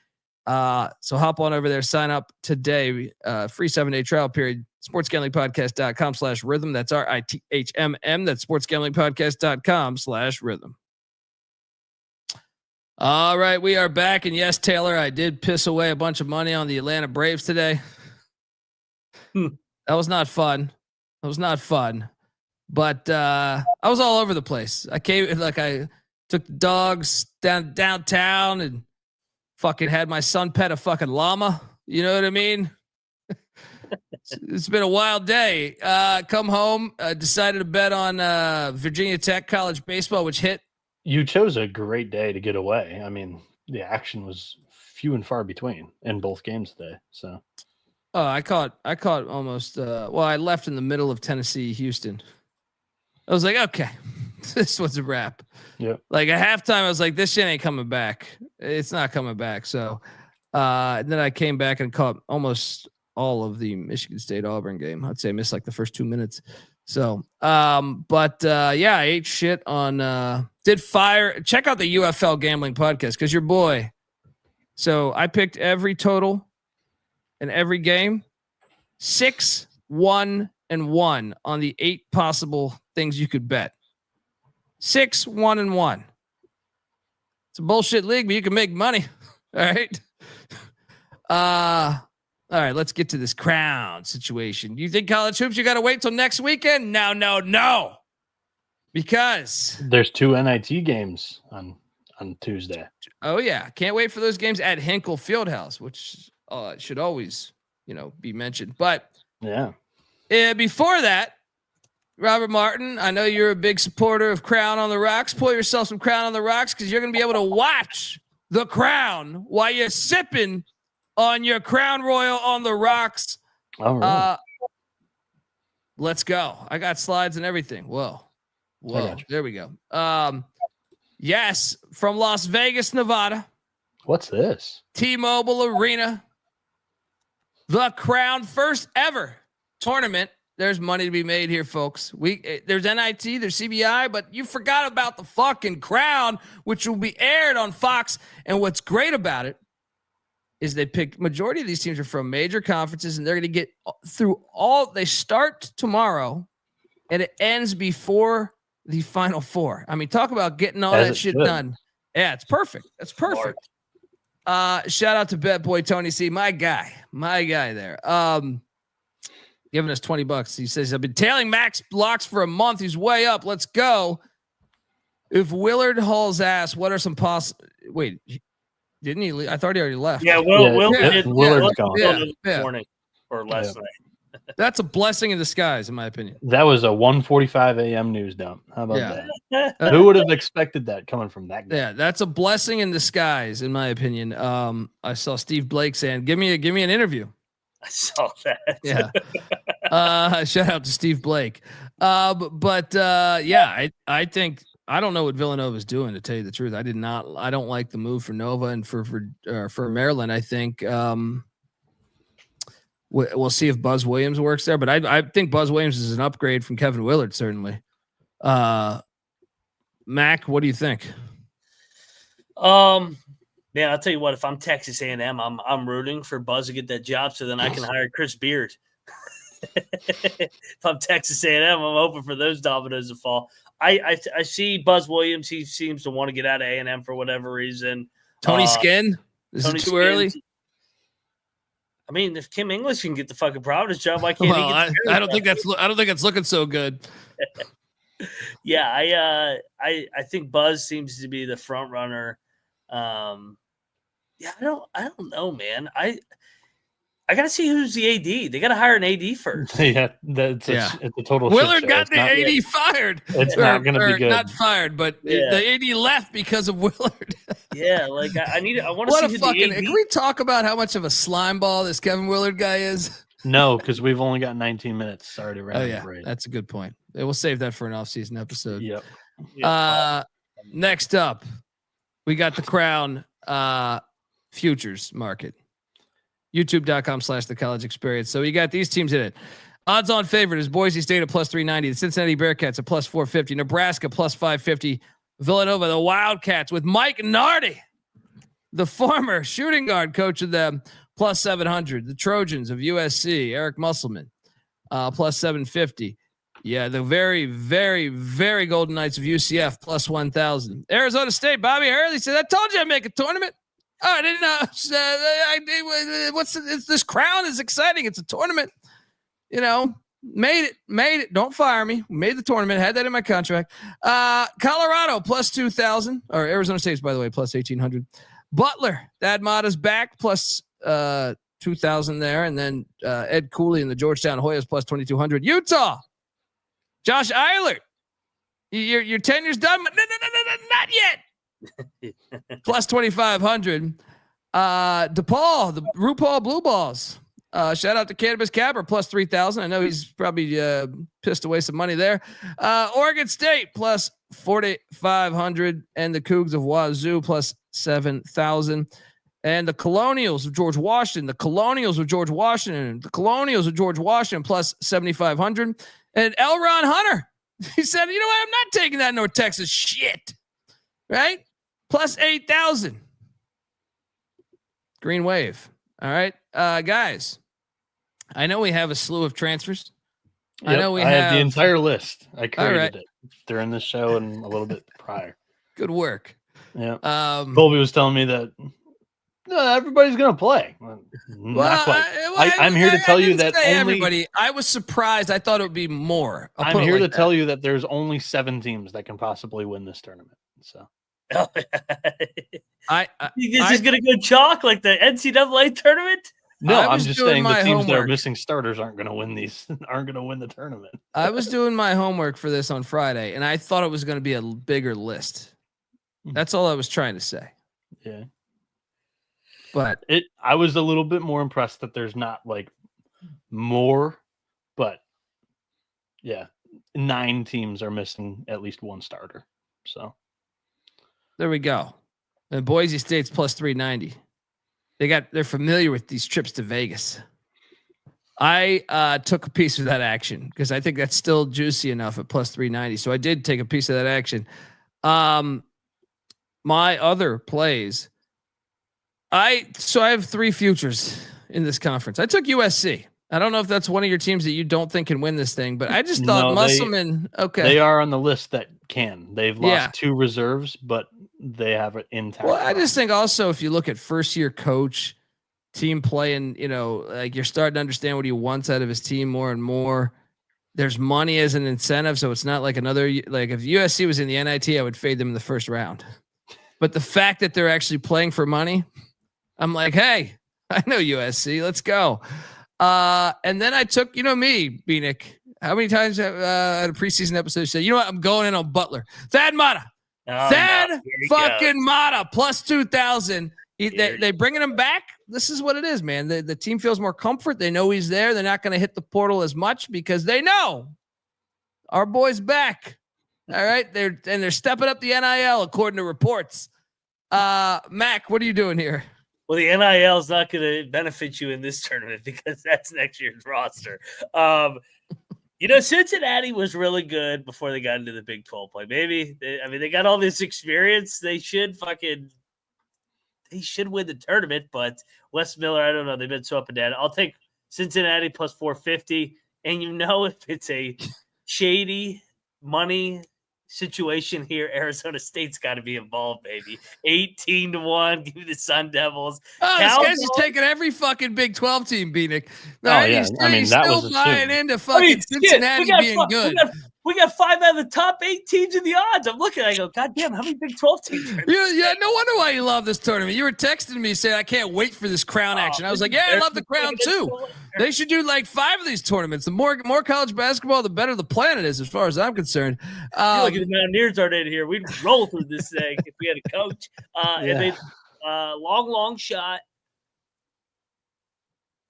So hop on over there, sign up today. Free 7-day trial period. SportsGamblingPodcast.com/rhythm. That's RITHMM. That's SportsGamblingPodcast.com/rhythm. All right, we are back. And yes, Taylor, I did piss away a bunch of money on the Atlanta Braves today. That was not fun. But I was all over the place. I took the dogs downtown and fucking had my son pet a fucking llama. You know what I mean? It's been a wild day. Come home, decided to bet on Virginia Tech college baseball, which hit. You chose a great day to get away. I mean, the action was few and far between in both games today. So, I caught almost. I left in the middle of Tennessee, Houston. I was like, okay, this was a wrap. Yeah. Like at halftime, I was like, this shit ain't coming back. It's not coming back. So, and then I came back and caught almost all of the Michigan State Auburn game. I'd say I missed like the first 2 minutes. So, I ate shit on, check out the UFL gambling podcast. Cause your boy, so I picked every total in every game, 6, 1, and 1 on the 8 possible things you could bet. 6, 1, and 1. It's a bullshit league, but you can make money. All right. All right, let's get to this crown situation. You think college hoops, you got to wait till next weekend? No. Because there's 2 NIT games on Tuesday. Oh yeah. Can't wait for those games at Hinkle Fieldhouse, which should always, be mentioned. But yeah. Before that, Robert Martin, I know you're a big supporter of Crown on the Rocks. Pull yourself some Crown on the Rocks because you're going to be able to watch the Crown while you're sipping on your Crown Royal on the Rocks. All right. Let's go. I got slides and everything. Whoa. There we go. Yes, from Las Vegas, Nevada. What's this? T-Mobile Arena. The Crown first ever tournament there's money to be made here, folks. There's NIT, there's CBI, but you forgot about the fucking Crown, which will be aired on Fox. And what's great about it is they pick majority of these teams are from major conferences, and they're going to get through all. They start tomorrow, and it ends before the Final Four. I mean, talk about getting all that shit done. Yeah, it's perfect. That's perfect. Shout out to Bet Boy Tony C, my guy there. Giving us $20. He says, I've been tailing Max blocks for a month. He's way up. Let's go. If Willard hauls ass, what are some wait, didn't he leave? I thought he already left. Yeah, Willard's gone. Yeah. Morning or last night. That's a blessing in disguise, in my opinion. That was a 1:45 a.m. news dump. How about that? Who would have expected that coming from that guy? Yeah, that's a blessing in disguise, in my opinion. I saw Steve Blake saying, "Give me an interview." I saw that. Yeah. Shout out to Steve Blake. I think I don't know what Villanova is doing, to tell you the truth. I don't like the move for Nova and for Maryland. I think we'll see if Buzz Williams works there, but I think Buzz Williams is an upgrade from Kevin Willard, certainly. Mac, what do you think? Man, I'll tell you what. If I'm Texas A&M, I'm rooting for Buzz to get that job, so then I can hire Chris Beard. If I'm Texas A&M, I'm hoping for those dominoes to fall. I see Buzz Williams. He seems to want to get out of A&M for whatever reason. Tony Skinn? Is it too early? I mean, if Kim English can get the fucking Providence job, why can't he get the I don't think that's looking so good. Yeah, I think Buzz seems to be the front runner. Yeah, I don't know, man. I gotta see who's the AD. They gotta hire an AD first. It's a total. Willard got the AD fired. It's not gonna be good. Not fired, but the AD left because of Willard. Yeah, like I want to What see a fucking. Can we talk about how much of a slime ball this Kevin Willard guy is? No, because we've only got 19 minutes already. Oh yeah, that's a good point. We'll save that for an off-season episode. Yep. Next up, we got the Crown futures market. YouTube.com/The College Experience. So you got these teams in it. Odds on favorite is Boise State at +390. The Cincinnati Bearcats at +450. Nebraska +550. Villanova, the Wildcats with Mike Nardi, the former shooting guard coach of them, +700. The Trojans of USC, Eric Musselman, +750. Yeah, the very, very, very Golden Knights of UCF +1,000. Arizona State, Bobby Hurley said, "I told you I'd make a tournament." Oh, I didn't know. This Crown is exciting. It's a tournament. Made it. Don't fire me. Made the tournament. Had that in my contract. Colorado +2,000, or Arizona State's, by the way, +1,800. Butler, Thad Matta's back +2,000 there, and then Ed Cooley and the Georgetown Hoyas +2,200. Utah, Josh Eilert, your tenure's done. Not yet. +2,500. DePaul, the RuPaul Blue Balls. Shout out to Cannabis Capper +3,000. I know he's probably pissed away some money there. Oregon State +4,500, and the Cougs of Wazoo +7,000. And the Colonials of George Washington. +7,500. And L. Ron Hunter, he said, "You know what? I'm not taking that North Texas shit." Right? +8,000. Green Wave. All right, guys. I know we have a slew of transfers. Yep, I know I have the entire list. I created it during this show and a little bit prior. Good work. Yeah. Colby was telling me that everybody's going to play. Not quite. I'm here to tell you that everybody. I was surprised. I thought it would be more. I'm here to tell you that there's only 7 teams that can possibly win this tournament. So. You just gonna go chalk like the NCAA tournament? No, I'm just saying the teams that are missing starters aren't going to win the tournament. I was doing my homework for this on Friday, and I thought it was going to be a bigger list. That's all I was trying to say. Yeah, but I was a little bit more impressed that there's not like more, but yeah, 9 teams are missing at least one starter. So. There we go. And Boise State's +390. They're familiar with these trips to Vegas. I took a piece of that action because I think that's still juicy enough at plus 390. So I did take a piece of that action. My other plays, I have 3 futures in this conference. I took USC. I don't know if that's one of your teams that you don't think can win this thing, but I just thought Musselman. Okay, they are on the list that can. They've lost 2 reserves, but they have it intact. Well, I just think also if you look at first year coach, team playing, like you're starting to understand what he wants out of his team more and more. There's money as an incentive, so it's not like another. Like if USC was in the NIT, I would fade them in the first round. But the fact that they're actually playing for money, I'm like, hey, I know USC. Let's go. And then I took, me, Bieniek. How many times at a preseason episode say, you know what? I'm going in on Butler. Thad Matta. Matta plus 2,000. They bringing him back. This is what it is, man. The team feels more comfort. They know he's there. They're not going to hit the portal as much because they know our boy's back. All right. They're stepping up the NIL according to reports. Mac, what are you doing here? Well, the NIL is not going to benefit you in this tournament because that's next year's roster. Cincinnati was really good before they got into the Big 12 play. They got all this experience. They should win the tournament, but Wes Miller, I don't know. They've been so up and down. I'll take Cincinnati plus 450. And if it's a shady money situation here, Arizona State's got to be involved, baby. 18-1. Give me the Sun Devils. Oh, this guy's just taking every fucking Big 12 team, Bieniek. He's still buying into fucking Cincinnati being good. We got 5 out of the top 8 teams in the odds. I'm looking, I go, God damn, how many Big 12 teams? Yeah, no wonder why you love this tournament. You were texting me saying, I can't wait for this crown action. I was like, yeah, I love the crown too. They should do like 5 of these tournaments. The more college basketball, the better the planet is, as far as I'm concerned. I feel like the Mountaineers aren't in here. We'd roll through this thing if we had a coach. And they long shot.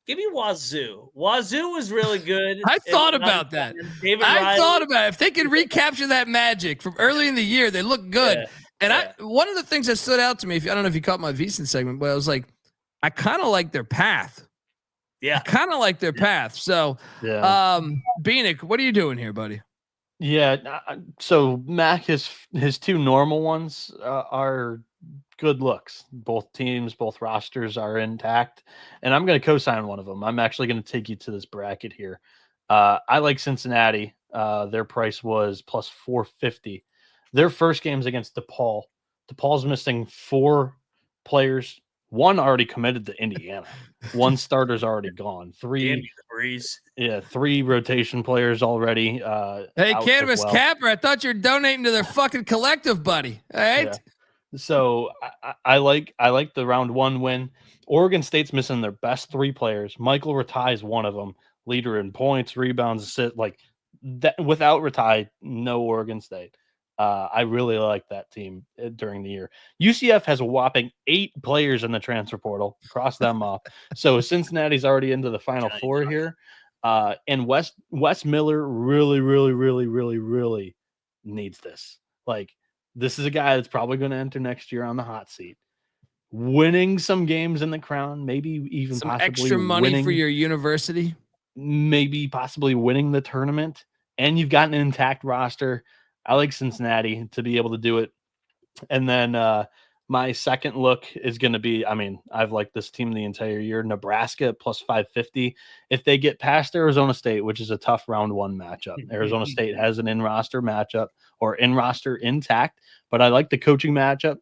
Give me Wazoo. Wazoo was really good. I thought about that. If they could recapture that magic from early in the year, they look good. One of the things that stood out to me, I don't know if you caught my VSiN segment, but I was like, I kind of like their path. Yeah. So, Bieniek, what are you doing here, buddy? Yeah. So Mac, his 2 normal ones are good looks. Both teams, both rosters are intact, and I'm going to co-sign one of them. I'm actually going to take you to this bracket here. I like Cincinnati. Their price was plus 450. Their first game's against DePaul. DePaul's missing 4 players. 1 already committed to Indiana. 1 starter's already gone. 3 rotation players already. Hey, Cannabis Capper, I thought you were donating to their fucking collective, buddy. All right. Yeah. So I like the round 1 win. Oregon State's missing their best 3 players. Michael Ratai is one of them. Leader in points, rebounds, assists. Like that, without Ratai, no Oregon State. I really like that team during the year. UCF has a whopping 8 players in the transfer portal. Cross them off. So Cincinnati's already into the Final Four here. And Wes Miller really needs this. Like, this is a guy that's probably going to enter next year on the hot seat. Winning some games in the Crown, maybe even some possibly extra money for your university. Maybe possibly winning the tournament. And you've got an intact roster. I like Cincinnati to be able to do it. And then my second look is going to be, I've liked this team the entire year. Nebraska plus 550. If they get past Arizona State, which is a tough round 1 matchup, Arizona State has an in-roster matchup or in-roster intact, but I like the coaching matchup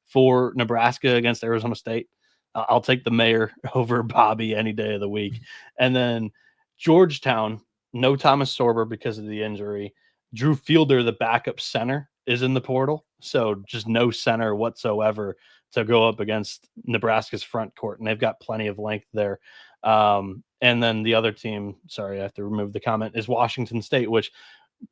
for Nebraska against Arizona State. I'll take the mayor over Bobby any day of the week. And then Georgetown, no Thomas Sorber because of the injury. Drew Fielder, the backup center, is in the portal. So just no center whatsoever to go up against Nebraska's front court. And they've got plenty of length there. And then the other team, sorry, I have to remove the comment, is Washington State, which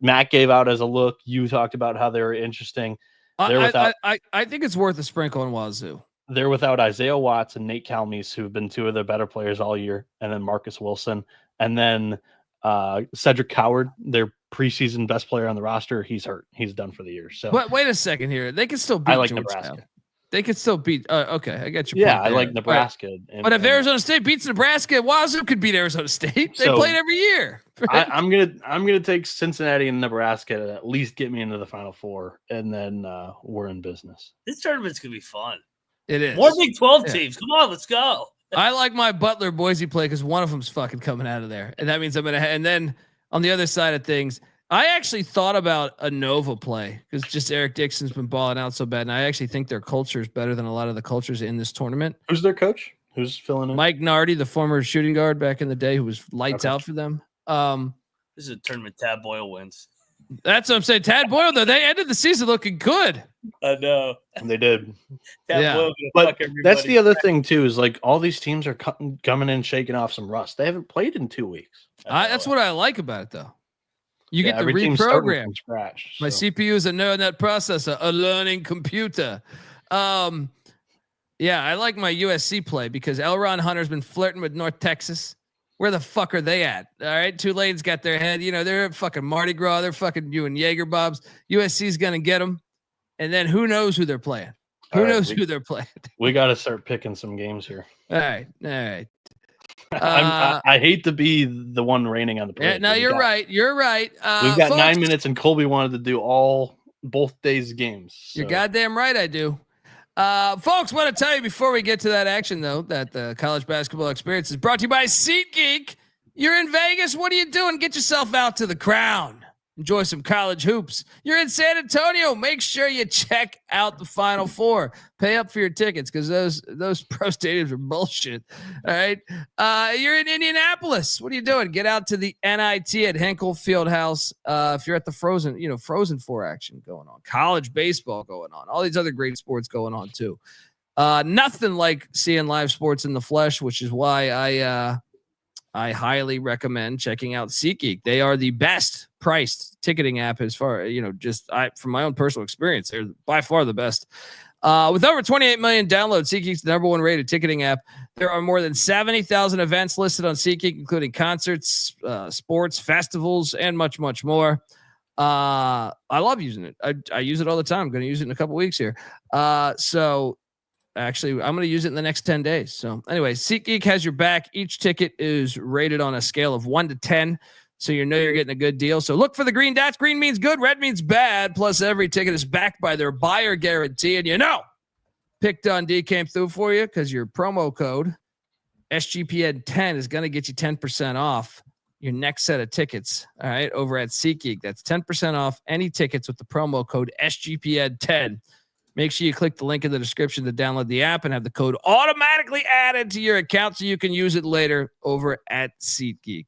Matt gave out as a look. You talked about how they were interesting. I think it's worth a sprinkle in Wazoo. They're without Isaiah Watts and Nate Calmes, who've been 2 of their better players all year. And then Marcus Wilson. And then Cedric Coward, their preseason best player on the roster, he's hurt. He's done for the year. So wait a second here. They can still beat Georgetown. Nebraska. They could still beat. Okay, I got your Yeah, point I there. like Nebraska. Right. But if Arizona State beats Nebraska, Wazoo could beat Arizona State. They So, play it every year. Right? I'm gonna take Cincinnati and Nebraska to at least get me into the Final Four, and then we're in business. This tournament's gonna be fun. It is. More Big 12 teams. Come on, let's go. I like my Butler Boise play because one of them's fucking coming out of there, and that means I'm gonna. And then on the other side of things, I actually thought about a Nova play because just Eric Dixon's been balling out so bad, and I actually think their culture is better than a lot of the cultures in this tournament. Who's their coach? Who's filling in? Mike Nardi, the former shooting guard back in the day, who was lights out for them. This is a tournament Tad Boyle wins. That's what I'm saying. Tad Boyle, though, they ended the season looking good. I know. And they did. Tad Boyle but that's the other thing too, is like all these teams are coming in, shaking off some rust. They haven't played in 2 weeks. That's what I like about it, though. You get to every team's starting from reprogram. scratch. My CPU is a neural net processor, a learning computer. Yeah, I like my USC play because L. Ron Hunter's been flirting with North Texas. Where the fuck are they at? All right, Tulane's got their head. You know, they're fucking Mardi Gras. They're fucking doing Jaeger Bobs. USC's gonna get them, and then who knows who they're playing? Who knows who they're playing? We got to start picking some games here. All right. I hate to be the one raining on the parade. Yeah, no, you're right. You're right. We've got folks, 9 minutes, and Colby wanted to do both days' games. So. You're goddamn right. I do. Folks, want to tell you before we get to that action, though, that the college basketball experience is brought to you by SeatGeek. You're in Vegas. What are you doing? Get yourself out to the Crown. Enjoy some college hoops. You're in San Antonio. Make sure you check out the Final Four. Pay up for your tickets because those pro stadiums are bullshit. All right. You're in Indianapolis. What are you doing? Get out to the NIT at Henkel Fieldhouse. If you're at the Frozen Four action going on, college baseball going on, all these other great sports going on too. Nothing like seeing live sports in the flesh, which is why I highly recommend checking out SeatGeek. They are the best priced ticketing app as far, from my own personal experience, they're by far the best. With over 28 million downloads, SeatGeek's the number one rated ticketing app. There are more than 70,000 events listed on SeatGeek, including concerts, sports, festivals, and much, much more. I love using it. I use it all the time. I'm going to use it in a couple weeks here. Actually, I'm going to use it in the next 10 days. So anyway, SeatGeek has your back. Each ticket is rated on a scale of 1 to 10. So you know you're getting a good deal. So look for the green dots. Green means good. Red means bad. Plus every ticket is backed by their buyer guarantee. And Pick Dundee came through for you because your promo code SGPN10 is going to get you 10% off your next set of tickets. All right. Over at SeatGeek. That's 10% off any tickets with the promo code SGPN10. Make sure you click the link in the description to download the app and have the code automatically added to your account so you can use it later over at SeatGeek.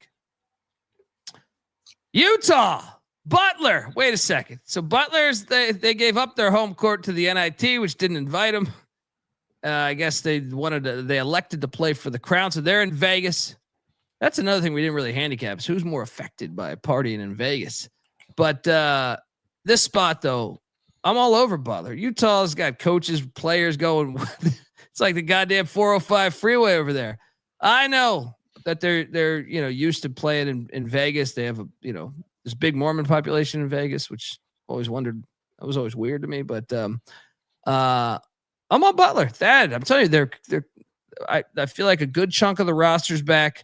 Utah, Butler. Wait a second. So Butler's, they gave up their home court to the NIT, which didn't invite them. I guess they elected to play for the Crown. So they're in Vegas. That's another thing we didn't really handicap is who's more affected by partying in Vegas. But this spot, though, I'm all over Butler. Utah's got coaches, players going. It's like the goddamn 405 freeway over there. I know that they're used to playing in Vegas. They have this big Mormon population in Vegas, which I always wondered. That was always weird to me. But I'm on Butler. Thad, I'm telling you, I feel like a good chunk of the roster's back.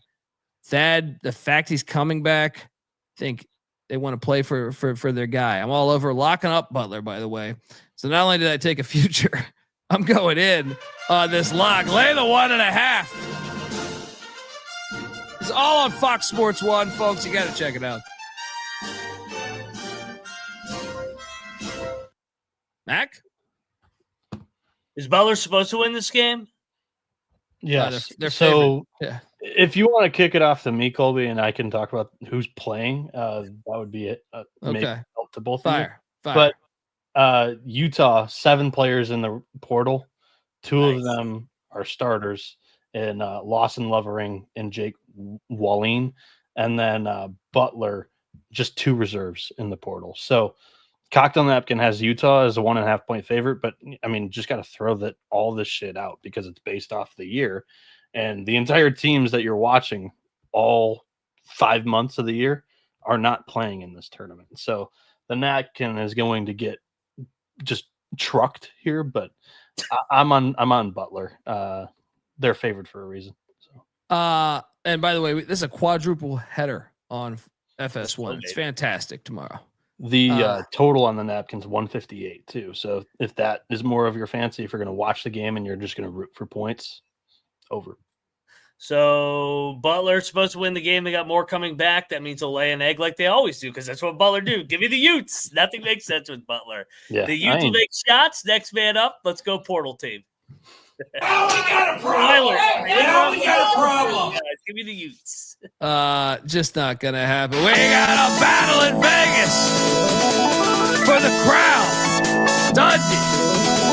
Thad, the fact he's coming back, I think they want to play for their guy. I'm all over locking up Butler, by the way. So not only did I take a future, I'm going in on this lock. Lay the 1.5. It's all on Fox Sports 1, folks. You got to check it out. Mac? Is Butler supposed to win this game? Yes. They're so yeah. If you want to kick it off to me, Colby, and I can talk about who's playing, that would be it. Okay. Help to both Fire. of you. But Utah, 7 players in the portal. 2 of them are starters in Lawson Lovering and Jake Walline. And then Butler, just 2 reserves in the portal. So Cocktail Napkin has Utah as a 1.5 point favorite, but I mean, just got to throw all this shit out because it's based off the year. And the entire teams that you're watching all 5 months of the year are not playing in this tournament. So the Napkin is going to get just trucked here, but I'm on Butler. They're favored for a reason. So. And by the way, this is a quadruple header on FS1. It's fantastic tomorrow. The total on the napkin's 158 too. So if that is more of your fancy, if you're going to watch the game and you're just going to root for points, over. So Butler's supposed to win the game. They got more coming back. That means they'll lay an egg like they always do, because that's what Butler do. Give me the Utes. Nothing makes sense with Butler. Yeah, the Utes will make shots. Next man up. Let's go, Portal team. Oh, we got a problem. We got a problem. Give me the Utes. Just not gonna happen. We got a battle in Vegas for the crown. Dundee,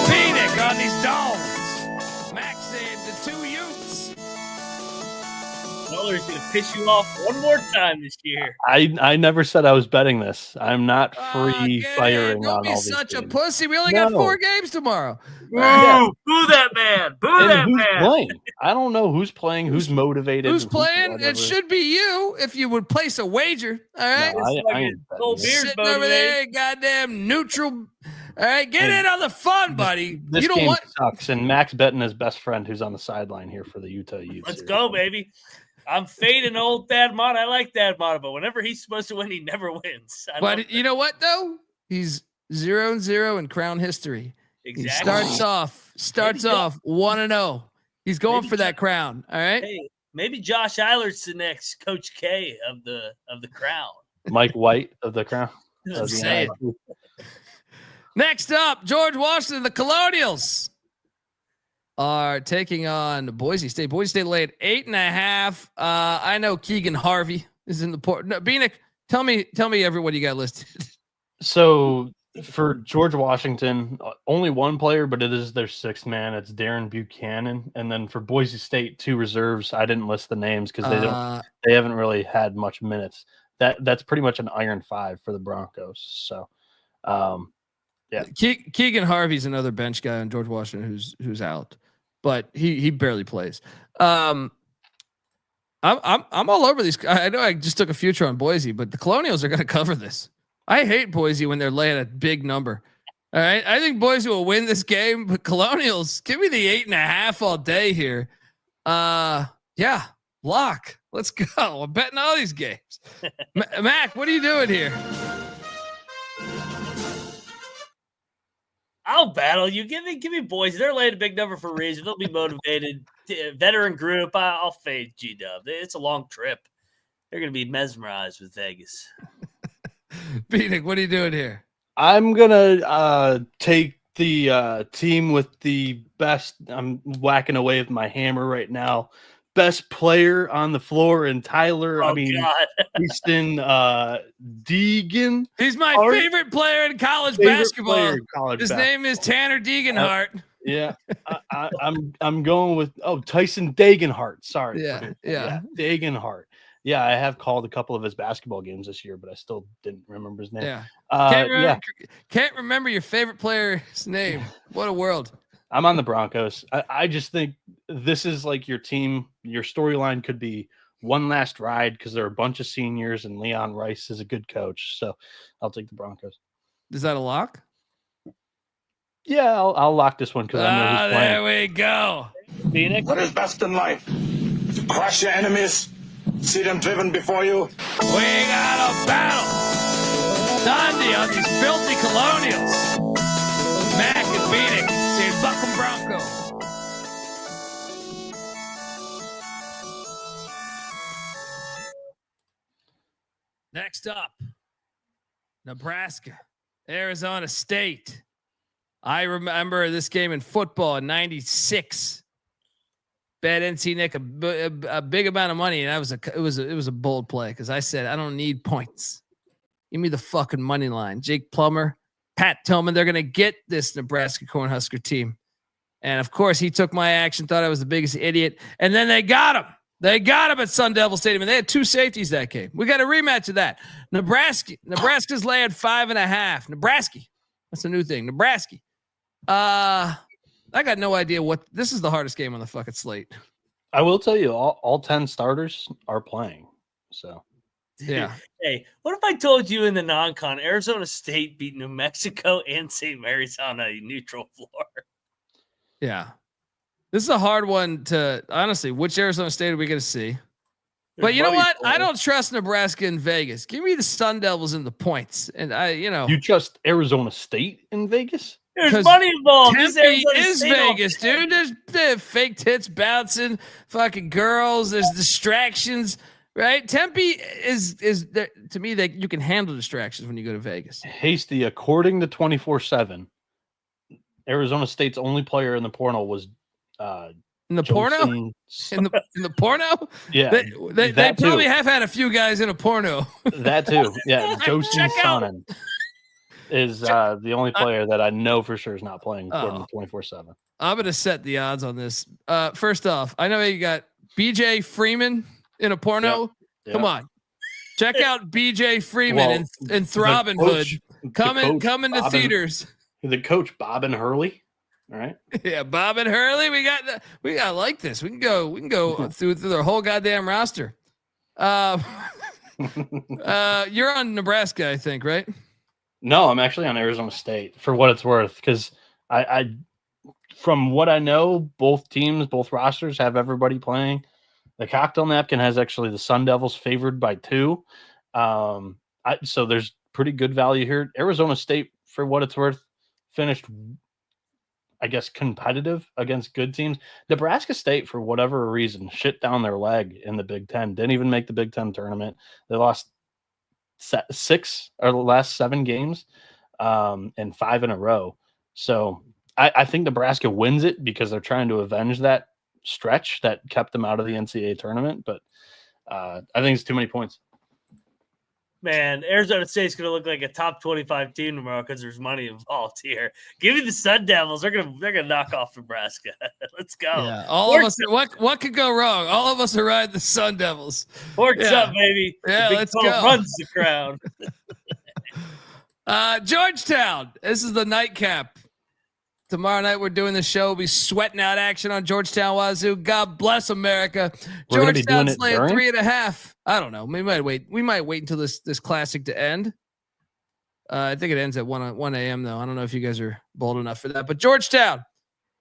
Bieniek on these Dolphins. Max saying the 2 Utes. Butler's gonna piss you off one more time this year. I never said I was betting this. I'm not free firing Don't on be all these such a games. pussy. We only got 4 games tomorrow. Boo that man. Boo And that who's man. playing? I don't know who's playing, who's motivated. Who's playing? whatever. It should be you if you would place a wager. All right. No, I ain't betting Cold this. beer's Sitting over there, goddamn neutral. All right, get in on the fun, buddy. This You don't game want. sucks, and Max betting his best friend who's on the sideline here for the Utah Utes. Let's go, baby. I'm fading old Thad Mott. I like Thad Mott, but whenever he's supposed to win, he never wins. But you know what though? He's 0-0 in Crown history. Exactly. He starts off 1-0. He's going for that crown. All right. Hey, maybe Josh Eilert's the next Coach K of the Crown. Mike White of the Crown. I'm saying. Next up, George Washington, the Colonials are taking on Boise State. Boise State laid 8.5. I know Keegan Harvey is in the port. No, Bieniek, tell me everyone you got listed. So for George Washington, only one player, but it is their 6th man. It's Darren Buchanan, and then for Boise State, 2 reserves. I didn't list the names because they haven't really had much minutes. That's pretty much an iron 5 for the Broncos. So, yeah. Keegan Harvey's another bench guy on George Washington who's out, but he barely plays. I'm all over these. I know I just took a future on Boise, but the Colonials are going to cover this. I hate Boise when they're laying a big number. All right. I think Boise will win this game, but Colonials, give me the 8.5 all day here. Yeah, lock. Let's go. I'm betting all these games. Mac, what are you doing here? I'll battle you. Give me Boise. They're laying a big number for a reason. They'll be motivated. Veteran group. I'll fade G-Dub. It's a long trip. They're going to be mesmerized with Vegas. Bieniek, what are you doing here? I'm gonna take the team with the best. I'm whacking away with my hammer right now. Best player on the floor, and Tyler. Houston Deegan. He's my favorite player in college basketball. His name is Tanner Degenhart. Yeah, I'm going with Tyson Dagenhart. Sorry. Yeah. Dagenhart. Yeah, I have called a couple of his basketball games this year, but I still didn't remember his name. Yeah. Can't remember your favorite player's name. What a world. I'm on the Broncos. I just think this is like your team. Your storyline could be one last ride because there are a bunch of seniors and Leon Rice is a good coach. So I'll take the Broncos. Is that a lock? Yeah, I'll lock this one because I know who's playing. There we go. Bieniek? What is best in life? To crush your enemies, see them driven before you. We got a battle. Dundee on these filthy Colonials. Mac and Bieniek say buck 'em Bronco. Next up, Nebraska, Arizona State. I remember this game in football in '96. Bet NC a big amount of money, and it was a bold play because I said I don't need points. Give me the fucking money line. Jake Plummer, Pat Tillman, they're gonna get this Nebraska Cornhusker team, and of course he took my action, thought I was the biggest idiot, and then they got him. They got him at Sun Devil Stadium, and they had 2 safeties that game. We got a rematch of that. Nebraska's laying 5.5. Nebraska, that's a new thing. Nebraska. I got no idea what this is. The hardest game on the fucking slate. I will tell you, all 10 starters are playing. So, yeah. Hey, what if I told you in the non-con Arizona State beat New Mexico and St. Mary's on a neutral floor? Yeah. This is a hard one to honestly. Which Arizona State are we going to see? But you know what? I don't trust Nebraska in Vegas. Give me the Sun Devils in the points, and You trust Arizona State in Vegas? There's money involved. Tempe is Vegas, dude. There's fake tits bouncing, fucking girls. There's distractions, right? Tempe is there, to me that you can handle distractions when you go to Vegas. Hasty, according to 24/7, Arizona State's only player in the portal was in the porno. In the porno, yeah, they probably have had a few guys in a porno. That too, yeah. Josin Sonnen is the only player that I know for sure is not playing according to 24/7. I'm gonna set the odds on this. First off, I know you got BJ Freeman in a porno. Yep. Come on, check out BJ Freeman in Throbbing Hood. Coming to theaters. The coach Bob and Hurley. All right. Yeah, Bob and Hurley. We got like this. We can go through their whole goddamn roster. You're on Nebraska, I think, right? No, I'm actually on Arizona State for what it's worth, because I from what I know, both rosters have everybody playing. The cocktail napkin has actually the Sun Devils favored by 2. So there's pretty good value here. Arizona State, for what it's worth, finished, I guess, competitive against good teams. Nebraska State, for whatever reason, shit down their leg in the Big Ten. Didn't even make the Big Ten tournament. They lost 6 or the last 7 games and 5 in a row. So I think Nebraska wins it because they're trying to avenge that stretch that kept them out of the NCAA tournament. But I think it's too many points. Man, Arizona State's going to look like a top 25 team tomorrow because there's money involved here. Give me the Sun Devils. They're gonna knock off Nebraska. Let's go. Yeah, all of us. What could go wrong? All of us are riding the Sun Devils. Forks up, baby. Yeah, let's go. Runs the crowd. Georgetown. This is the nightcap. Tomorrow night we're doing the show. We'll be sweating out action on Georgetown Wazoo. God bless America. Georgetown's laying 3.5. I don't know. We might wait. We might wait until this classic to end. I think it ends at 1 a.m. though. I don't know if you guys are bold enough for that. But Georgetown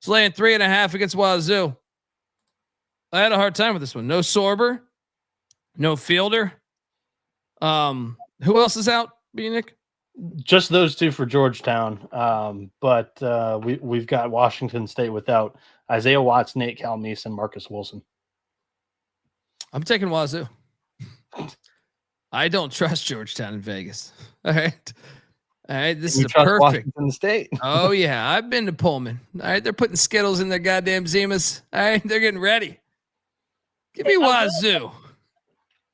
is laying 3.5 against Wazoo. I had a hard time with this one. No Sorber, no Fielder. Who else is out? Bieniek? Just those 2 for Georgetown. But we've got Washington State without Isaiah Watts, Nate Calmes, and Marcus Wilson. I'm taking Wazoo. I don't trust Georgetown in Vegas. All right. This is a perfect Washington State. Oh yeah. I've been to Pullman. All right. They're putting Skittles in their goddamn Zimas. All right. They're getting ready. Give me Wazoo.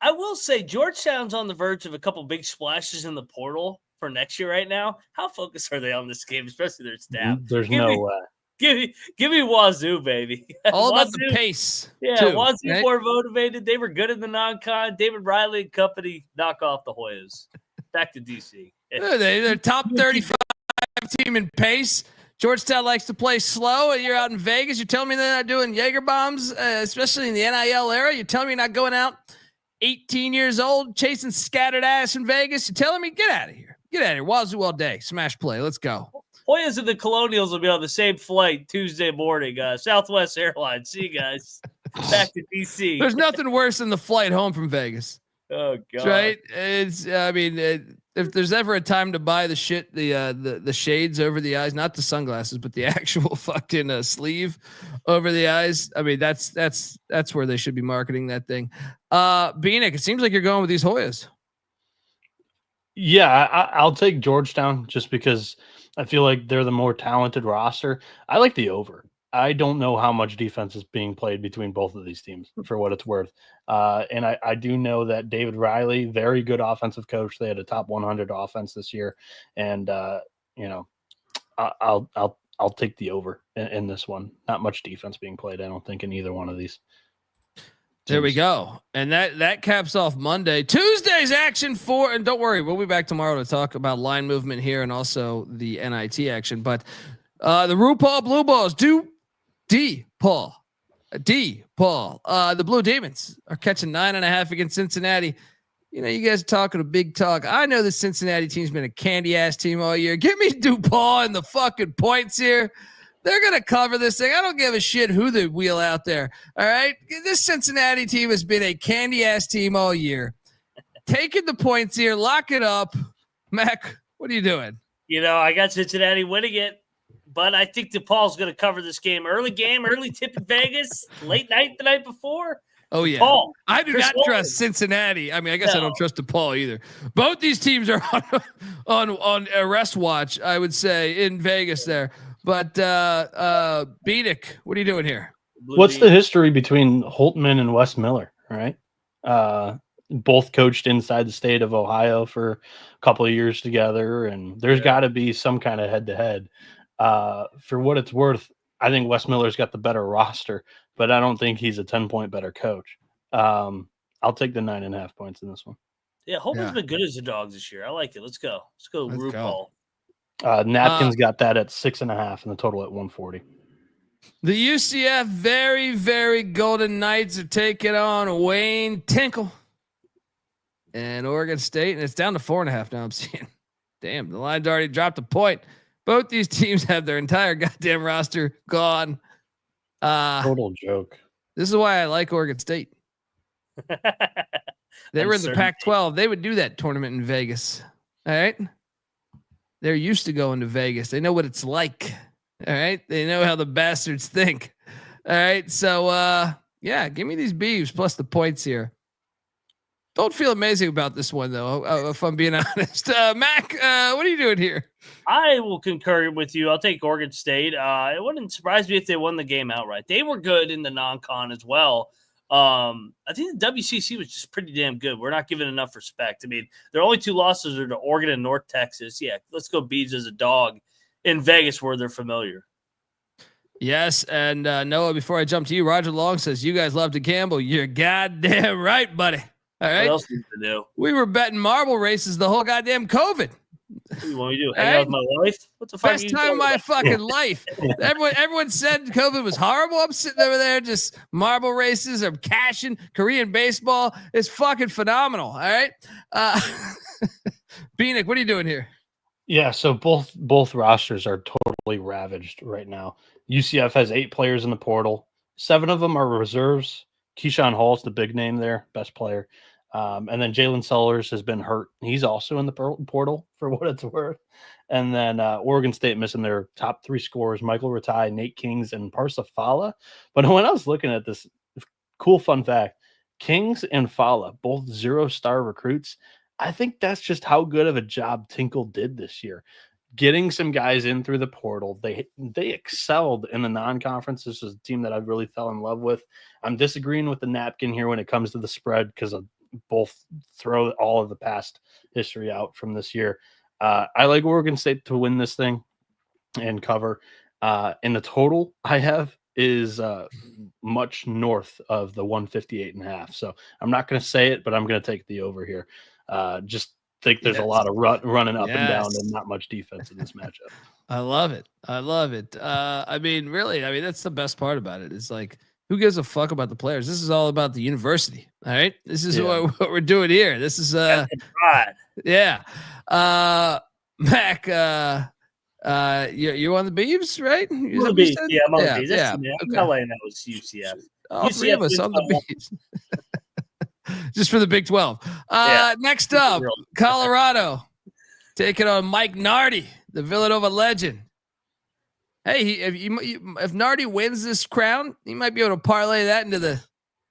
I will say Georgetown's on the verge of a couple big splashes in the portal for next year right now. How focused are they on this game, especially their staff? There's no way. Give me Wazoo, baby. All Wazoo, about the pace. Yeah, too, Wazoo right? more motivated. They were good in the non-con. David Riley and company knock off the Hoyas. Back to DC. They're top 35 team in pace. Georgetown likes to play slow. And you're out in Vegas. You're telling me they're not doing Jaeger bombs, especially in the NIL era. You're telling me you're not going out 18 years old, chasing scattered ass in Vegas. You're telling me, get out of here. Get out of here. Wazoo all day. Smash play. Let's go. Hoyas and the Colonials will be on the same flight Tuesday morning. Southwest Airlines. See you guys. Back to DC. There's nothing worse than the flight home from Vegas. Oh God. Right? It's. I mean, if there's ever a time to buy the shit, the shades over the eyes, not the sunglasses, but the actual fucking sleeve over the eyes. I mean, that's where they should be marketing that thing. Bieniek, it seems like you're going with these Hoyas. Yeah, I'll take Georgetown just because I feel like they're the more talented roster. I like the over. I don't know how much defense is being played between both of these teams for what it's worth. And I do know that David Riley, very good offensive coach. They had a top 100 offense this year. And, I'll take the over in this one. Not much defense being played, I don't think, in either one of these. There we go. And that caps off Monday. Tuesday's action and don't worry, we'll be back tomorrow to talk about line movement here and also the NIT action. But the RuPaul Blue Balls the Blue Demons are catching 9.5 against Cincinnati. You know, you guys are talking a big talk. I know the Cincinnati team's been a candy ass team all year. Give me DePaul and the fucking points here. They're going to cover this thing. I don't give a shit who they wheel out there. All right. This Cincinnati team has been a candy ass team all year. Taking the points here. Lock it up. Mac, what are you doing? I got Cincinnati winning it, but I think DePaul's going to cover this game. Early tip in Vegas, late night the night before. Oh, yeah. DePaul, I do Chris not trust Cincinnati. I mean, I guess I don't trust DePaul either. Both these teams are on arrest watch, I would say, in Vegas there. But Bieniek, what are you doing here? What's the history between Holtman and Wes Miller, right? Both coached inside the state of Ohio for a couple of years together, and there's got to be some kind of head-to-head. For what it's worth, I think Wes Miller's got the better roster, but I don't think he's a 10-point better coach. I'll take the 9.5 points in this one. Yeah, Holtman's been good as a dog this year. I like it. Let's go. RuPaul. Napkins got that at 6.5 and the total at 140. The UCF very, very Golden Knights are taking on Wayne Tinkle and Oregon State, and it's down to 4.5 now. I'm seeing. Damn, the line's already dropped a point. Both these teams have their entire goddamn roster gone. Total joke. This is why I like Oregon State. They were in the Pac-12. They would do that tournament in Vegas. All right. They're used to going to Vegas. They know what it's like. All right. They know how the bastards think. All right. So, give me these Beavs plus the points here. Don't feel amazing about this one, though, if I'm being honest. Mac, what are you doing here? I will concur with you. I'll take Oregon State. It wouldn't surprise me if they won the game outright. They were good in the non-con as well. I think the WCC was just pretty damn good. We're not giving enough respect. I mean, their only two losses are to Oregon and North Texas. Yeah, let's go Beavs as a dog in Vegas where they're familiar. Yes, and Noah, before I jump to you, Roger Long says, you guys love to gamble. You're goddamn right, buddy. All right. What else do we do? We were betting marble races the whole goddamn COVID. What do you want me to do? Hang out with my wife? What the fuck? Best time of my fucking life. Everyone said COVID was horrible. I'm sitting over there just marble races. I'm cashing Korean baseball. It's fucking phenomenal. All right. Bieniek, what are you doing here? Yeah, so both rosters are totally ravaged right now. UCF has 8 players in the portal. 7 of them are reserves. Keyshawn Hall's the big name there, best player. And then Jalen Sellers has been hurt. He's also in the portal for what it's worth. And then Oregon State missing their top 3 scorers, Michael Ratai, Nate Kings, and Parsa Fala. But when I was looking at this, cool fun fact, Kings and Fala, both 0-star recruits. I think that's just how good of a job Tinkle did this year. Getting some guys in through the portal. They excelled in the non-conference. This is a team that I really fell in love with. I'm disagreeing with the napkin here when it comes to the spread because of both throw all of the past history out from this year. I like Oregon State to win this thing and cover. And the total I have is much north of the 158.5. So I'm not going to say it, but I'm going to take the over here. Just think there's a lot of running up and down and not much defense in this matchup. I love it. I mean, really, that's the best part about it. It's like, who gives a fuck about the players? This is all about the university. All right. This is what we're doing here. This is yeah. Mac, you're on the Beavs, right? I'm on the Beavs. Yeah, I'm on the Beavs. Yeah. I'm not letting that was UCF. All three of us on the Beavs. Just for the Big 12. Next up, Colorado taking on Mike Nardi, the Villanova legend. Hey, if Nardi wins this crown, he might be able to parlay that into the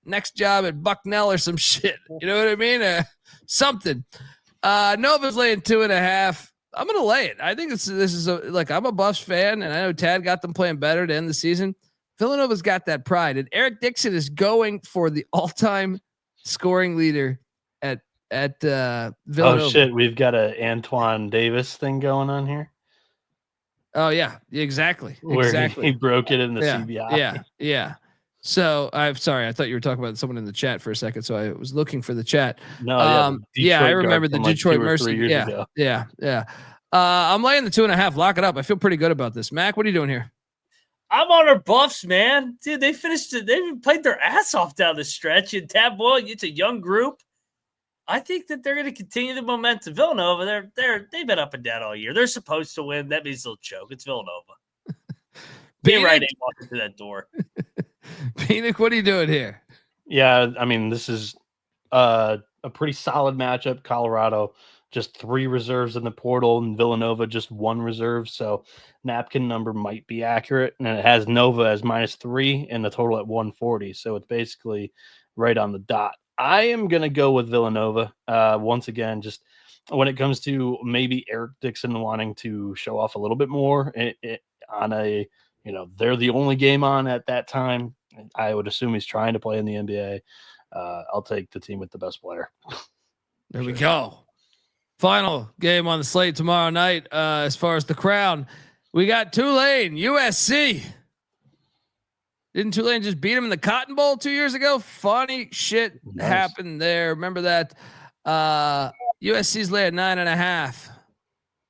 next job at Bucknell or some shit. You know what I mean? Something. Nova's laying 2.5. I'm going to lay it. I think this is I'm a Buffs fan, and I know Tad got them playing better to end the season. Villanova's got that pride, and Eric Dixon is going for the all-time scoring leader at Villanova. Oh shit, we've got a Antoine Davis thing going on here. Oh yeah, exactly. Where he broke it in the CBI. Yeah. So I'm sorry, I thought you were talking about someone in the chat for a second, so I was looking for the chat. No, I remember the Detroit Mercy. Yeah. I'm laying the 2.5. Lock it up. I feel pretty good about this. Mac, what are you doing here? I'm on our Buffs, man. Dude, they finished it. They've played their ass off down the stretch. And Tab Boyle, it's a young group. I think that they're going to continue the momentum. Villanova, they've been up and down all year. They're supposed to win. That means they'll choke. It's Villanova. right in walking through that door. Bieniek, what are you doing here? Yeah, I mean, this is a pretty solid matchup. Colorado, just 3 reserves in the portal, and Villanova, just 1 reserve. So napkin number might be accurate. And it has Nova as -3 and the total at 140. So it's basically right on the dot. I am going to go with Villanova. Once again, just when it comes to maybe Eric Dixon wanting to show off a little bit more on a, they're the only game on at that time. I would assume he's trying to play in the NBA. I'll take the team with the best player. There we go. Final game on the slate tomorrow night. As far as the crown, we got Tulane, USC. Didn't Tulane just beat him in the Cotton Bowl 2 years ago? Funny shit happened there. Remember that? USC's lay at 9.5.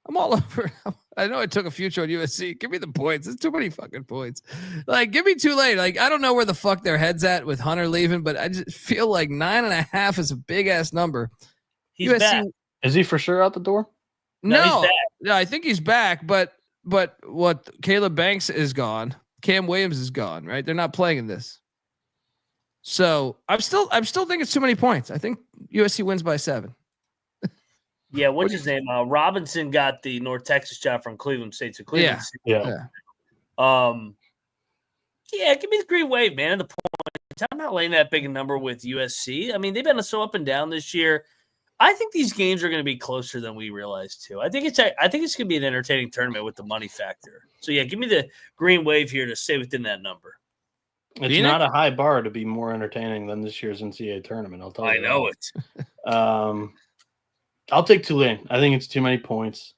I'm all over. I know I took a future on USC. Give me the points. It's too many fucking points. Like, give me Tulane. Like, I don't know where the fuck their head's at with Hunter leaving, but I just feel like 9.5 is a big ass number. He's USC, back. Is he for sure out the door? No, he's back. Yeah, I think he's back, but what Caleb Banks is gone. Cam Williams is gone, right? They're not playing in this. So I'm still thinking it's too many points. I think USC wins by 7. Yeah, what's his name? Robinson got the North Texas job from Cleveland State. So Cleveland State. Yeah. Yeah, give me the green wave, man. The points. I'm not laying that big a number with USC. I mean, they've been so up and down this year. I think these games are going to be closer than we realize too. I think it's going to be an entertaining tournament with the money factor. So yeah, give me the green wave here to stay within that number. It's not a high bar to be more entertaining than this year's NCAA tournament. I'll tell you. I know it. I'll take Tulane. I think it's too many points.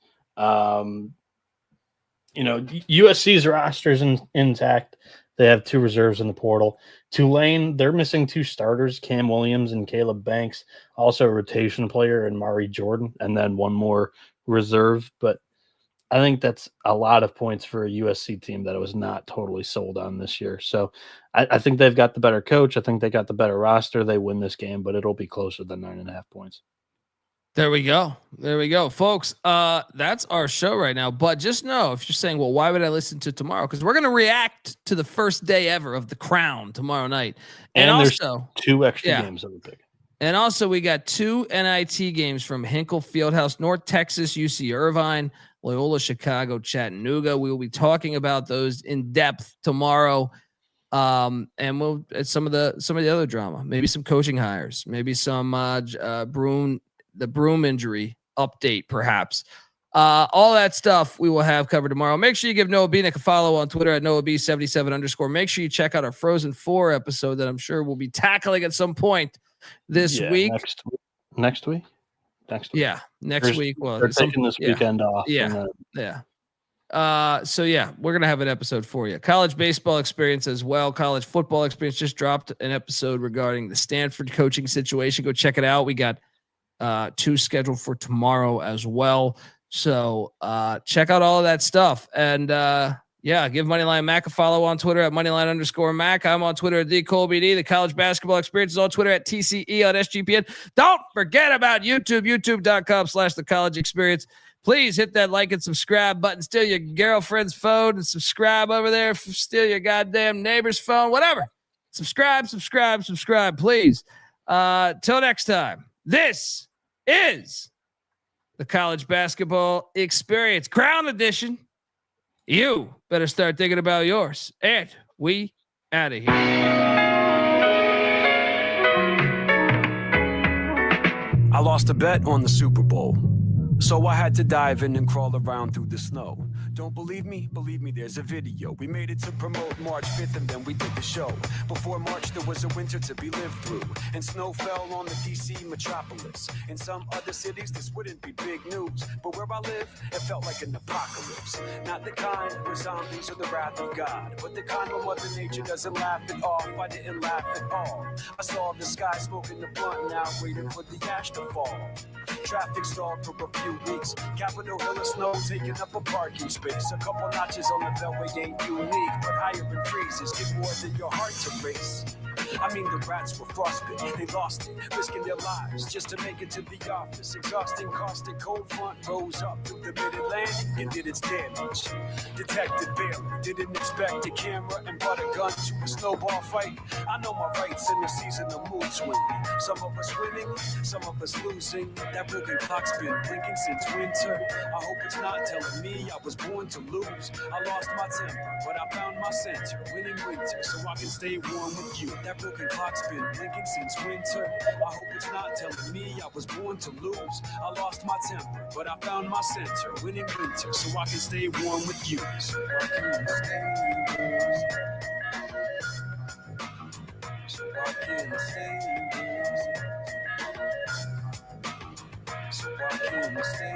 USC's roster is intact. They have 2 reserves in the portal. Tulane, they're missing 2 starters, Cam Williams and Caleb Banks, also a rotation player and Mari Jordan, and then 1 more reserve. But I think that's a lot of points for a USC team that I was not totally sold on this year. So I think they've got the better coach. I think they got the better roster. They win this game, but it'll be closer than 9.5 points. There we go, folks. That's our show right now. But just know, if you're saying, well, why would I listen to tomorrow? Because we're going to react to the first day ever of the Crown tomorrow night. And also, there's 2 extra games of the pick. And also, we got 2 NIT games from Hinkle Fieldhouse, North Texas, UC Irvine, Loyola Chicago, Chattanooga. We will be talking about those in depth tomorrow. And we'll some of the other drama, maybe some coaching hires, maybe some the Broome injury update, perhaps. All that stuff we will have covered tomorrow. Make sure you give Noah Bieniek a follow on Twitter at NoahB77_. Make sure you check out our Frozen 4 episode that I'm sure we'll be tackling at some point this week. Next week. Yeah, next week. Well, they're taking this weekend off. Yeah. So yeah, we're going to have an episode for you. College baseball experience as well. College football experience just dropped an episode regarding the Stanford coaching situation. Go check it out. We got 2 scheduled for tomorrow as well. So check out all of that stuff. And give Moneyline Mac a follow on Twitter at Moneyline_Mac. I'm on Twitter at TheColbyD. The college basketball experience is on Twitter at TCE on SGPN. Don't forget about YouTube, youtube.com/The College Experience. Please hit that like and subscribe button. Steal your girlfriend's phone and subscribe over there. Steal your goddamn neighbor's phone, whatever. Subscribe, please. Till next time. This is the College Basketball Experience Crown Edition. You better start thinking about yours. And we out of here. I lost a bet on the Super Bowl, so I had to dive in and crawl around through the snow. Don't believe me? Believe me, there's a video. We made it to promote March 5th and then we did the show. Before March, there was a winter to be lived through, and snow fell on the DC metropolis. In some other cities, this wouldn't be big news, but where I live, it felt like an apocalypse. Not the kind where zombies are the wrath of God, but the kind where Mother Nature doesn't laugh it off. I didn't laugh at all. I saw the sky smoking the blunt now, waiting for the ash to fall. Traffic stalled for a few weeks. Capitol Hill of snow taking up a parking space. A couple notches on the beltway ain't unique, but higher in freezes give more than your heart to race. I mean, the rats were frostbitten, they lost it, risking their lives just to make it to the office. Exhausting, caustic, cold front rose up through the mid-Atlantic and did its damage. Detected barely, didn't expect a camera and brought a gun to a snowball fight. I know my rights in the season of mood swing. Some of us winning, some of us losing. That broken clock's been blinking since winter. I hope it's not telling me I was born to lose. I lost my temper, but I found my center. Winning winter, so I can stay warm with you. That broken clock's been blinking since winter. I hope it's not telling me I was born to lose. I lost my temper, but I found my center. Winning winter, so I can stay warm with you. So I can stay warm. So I can stay warm. So I can stay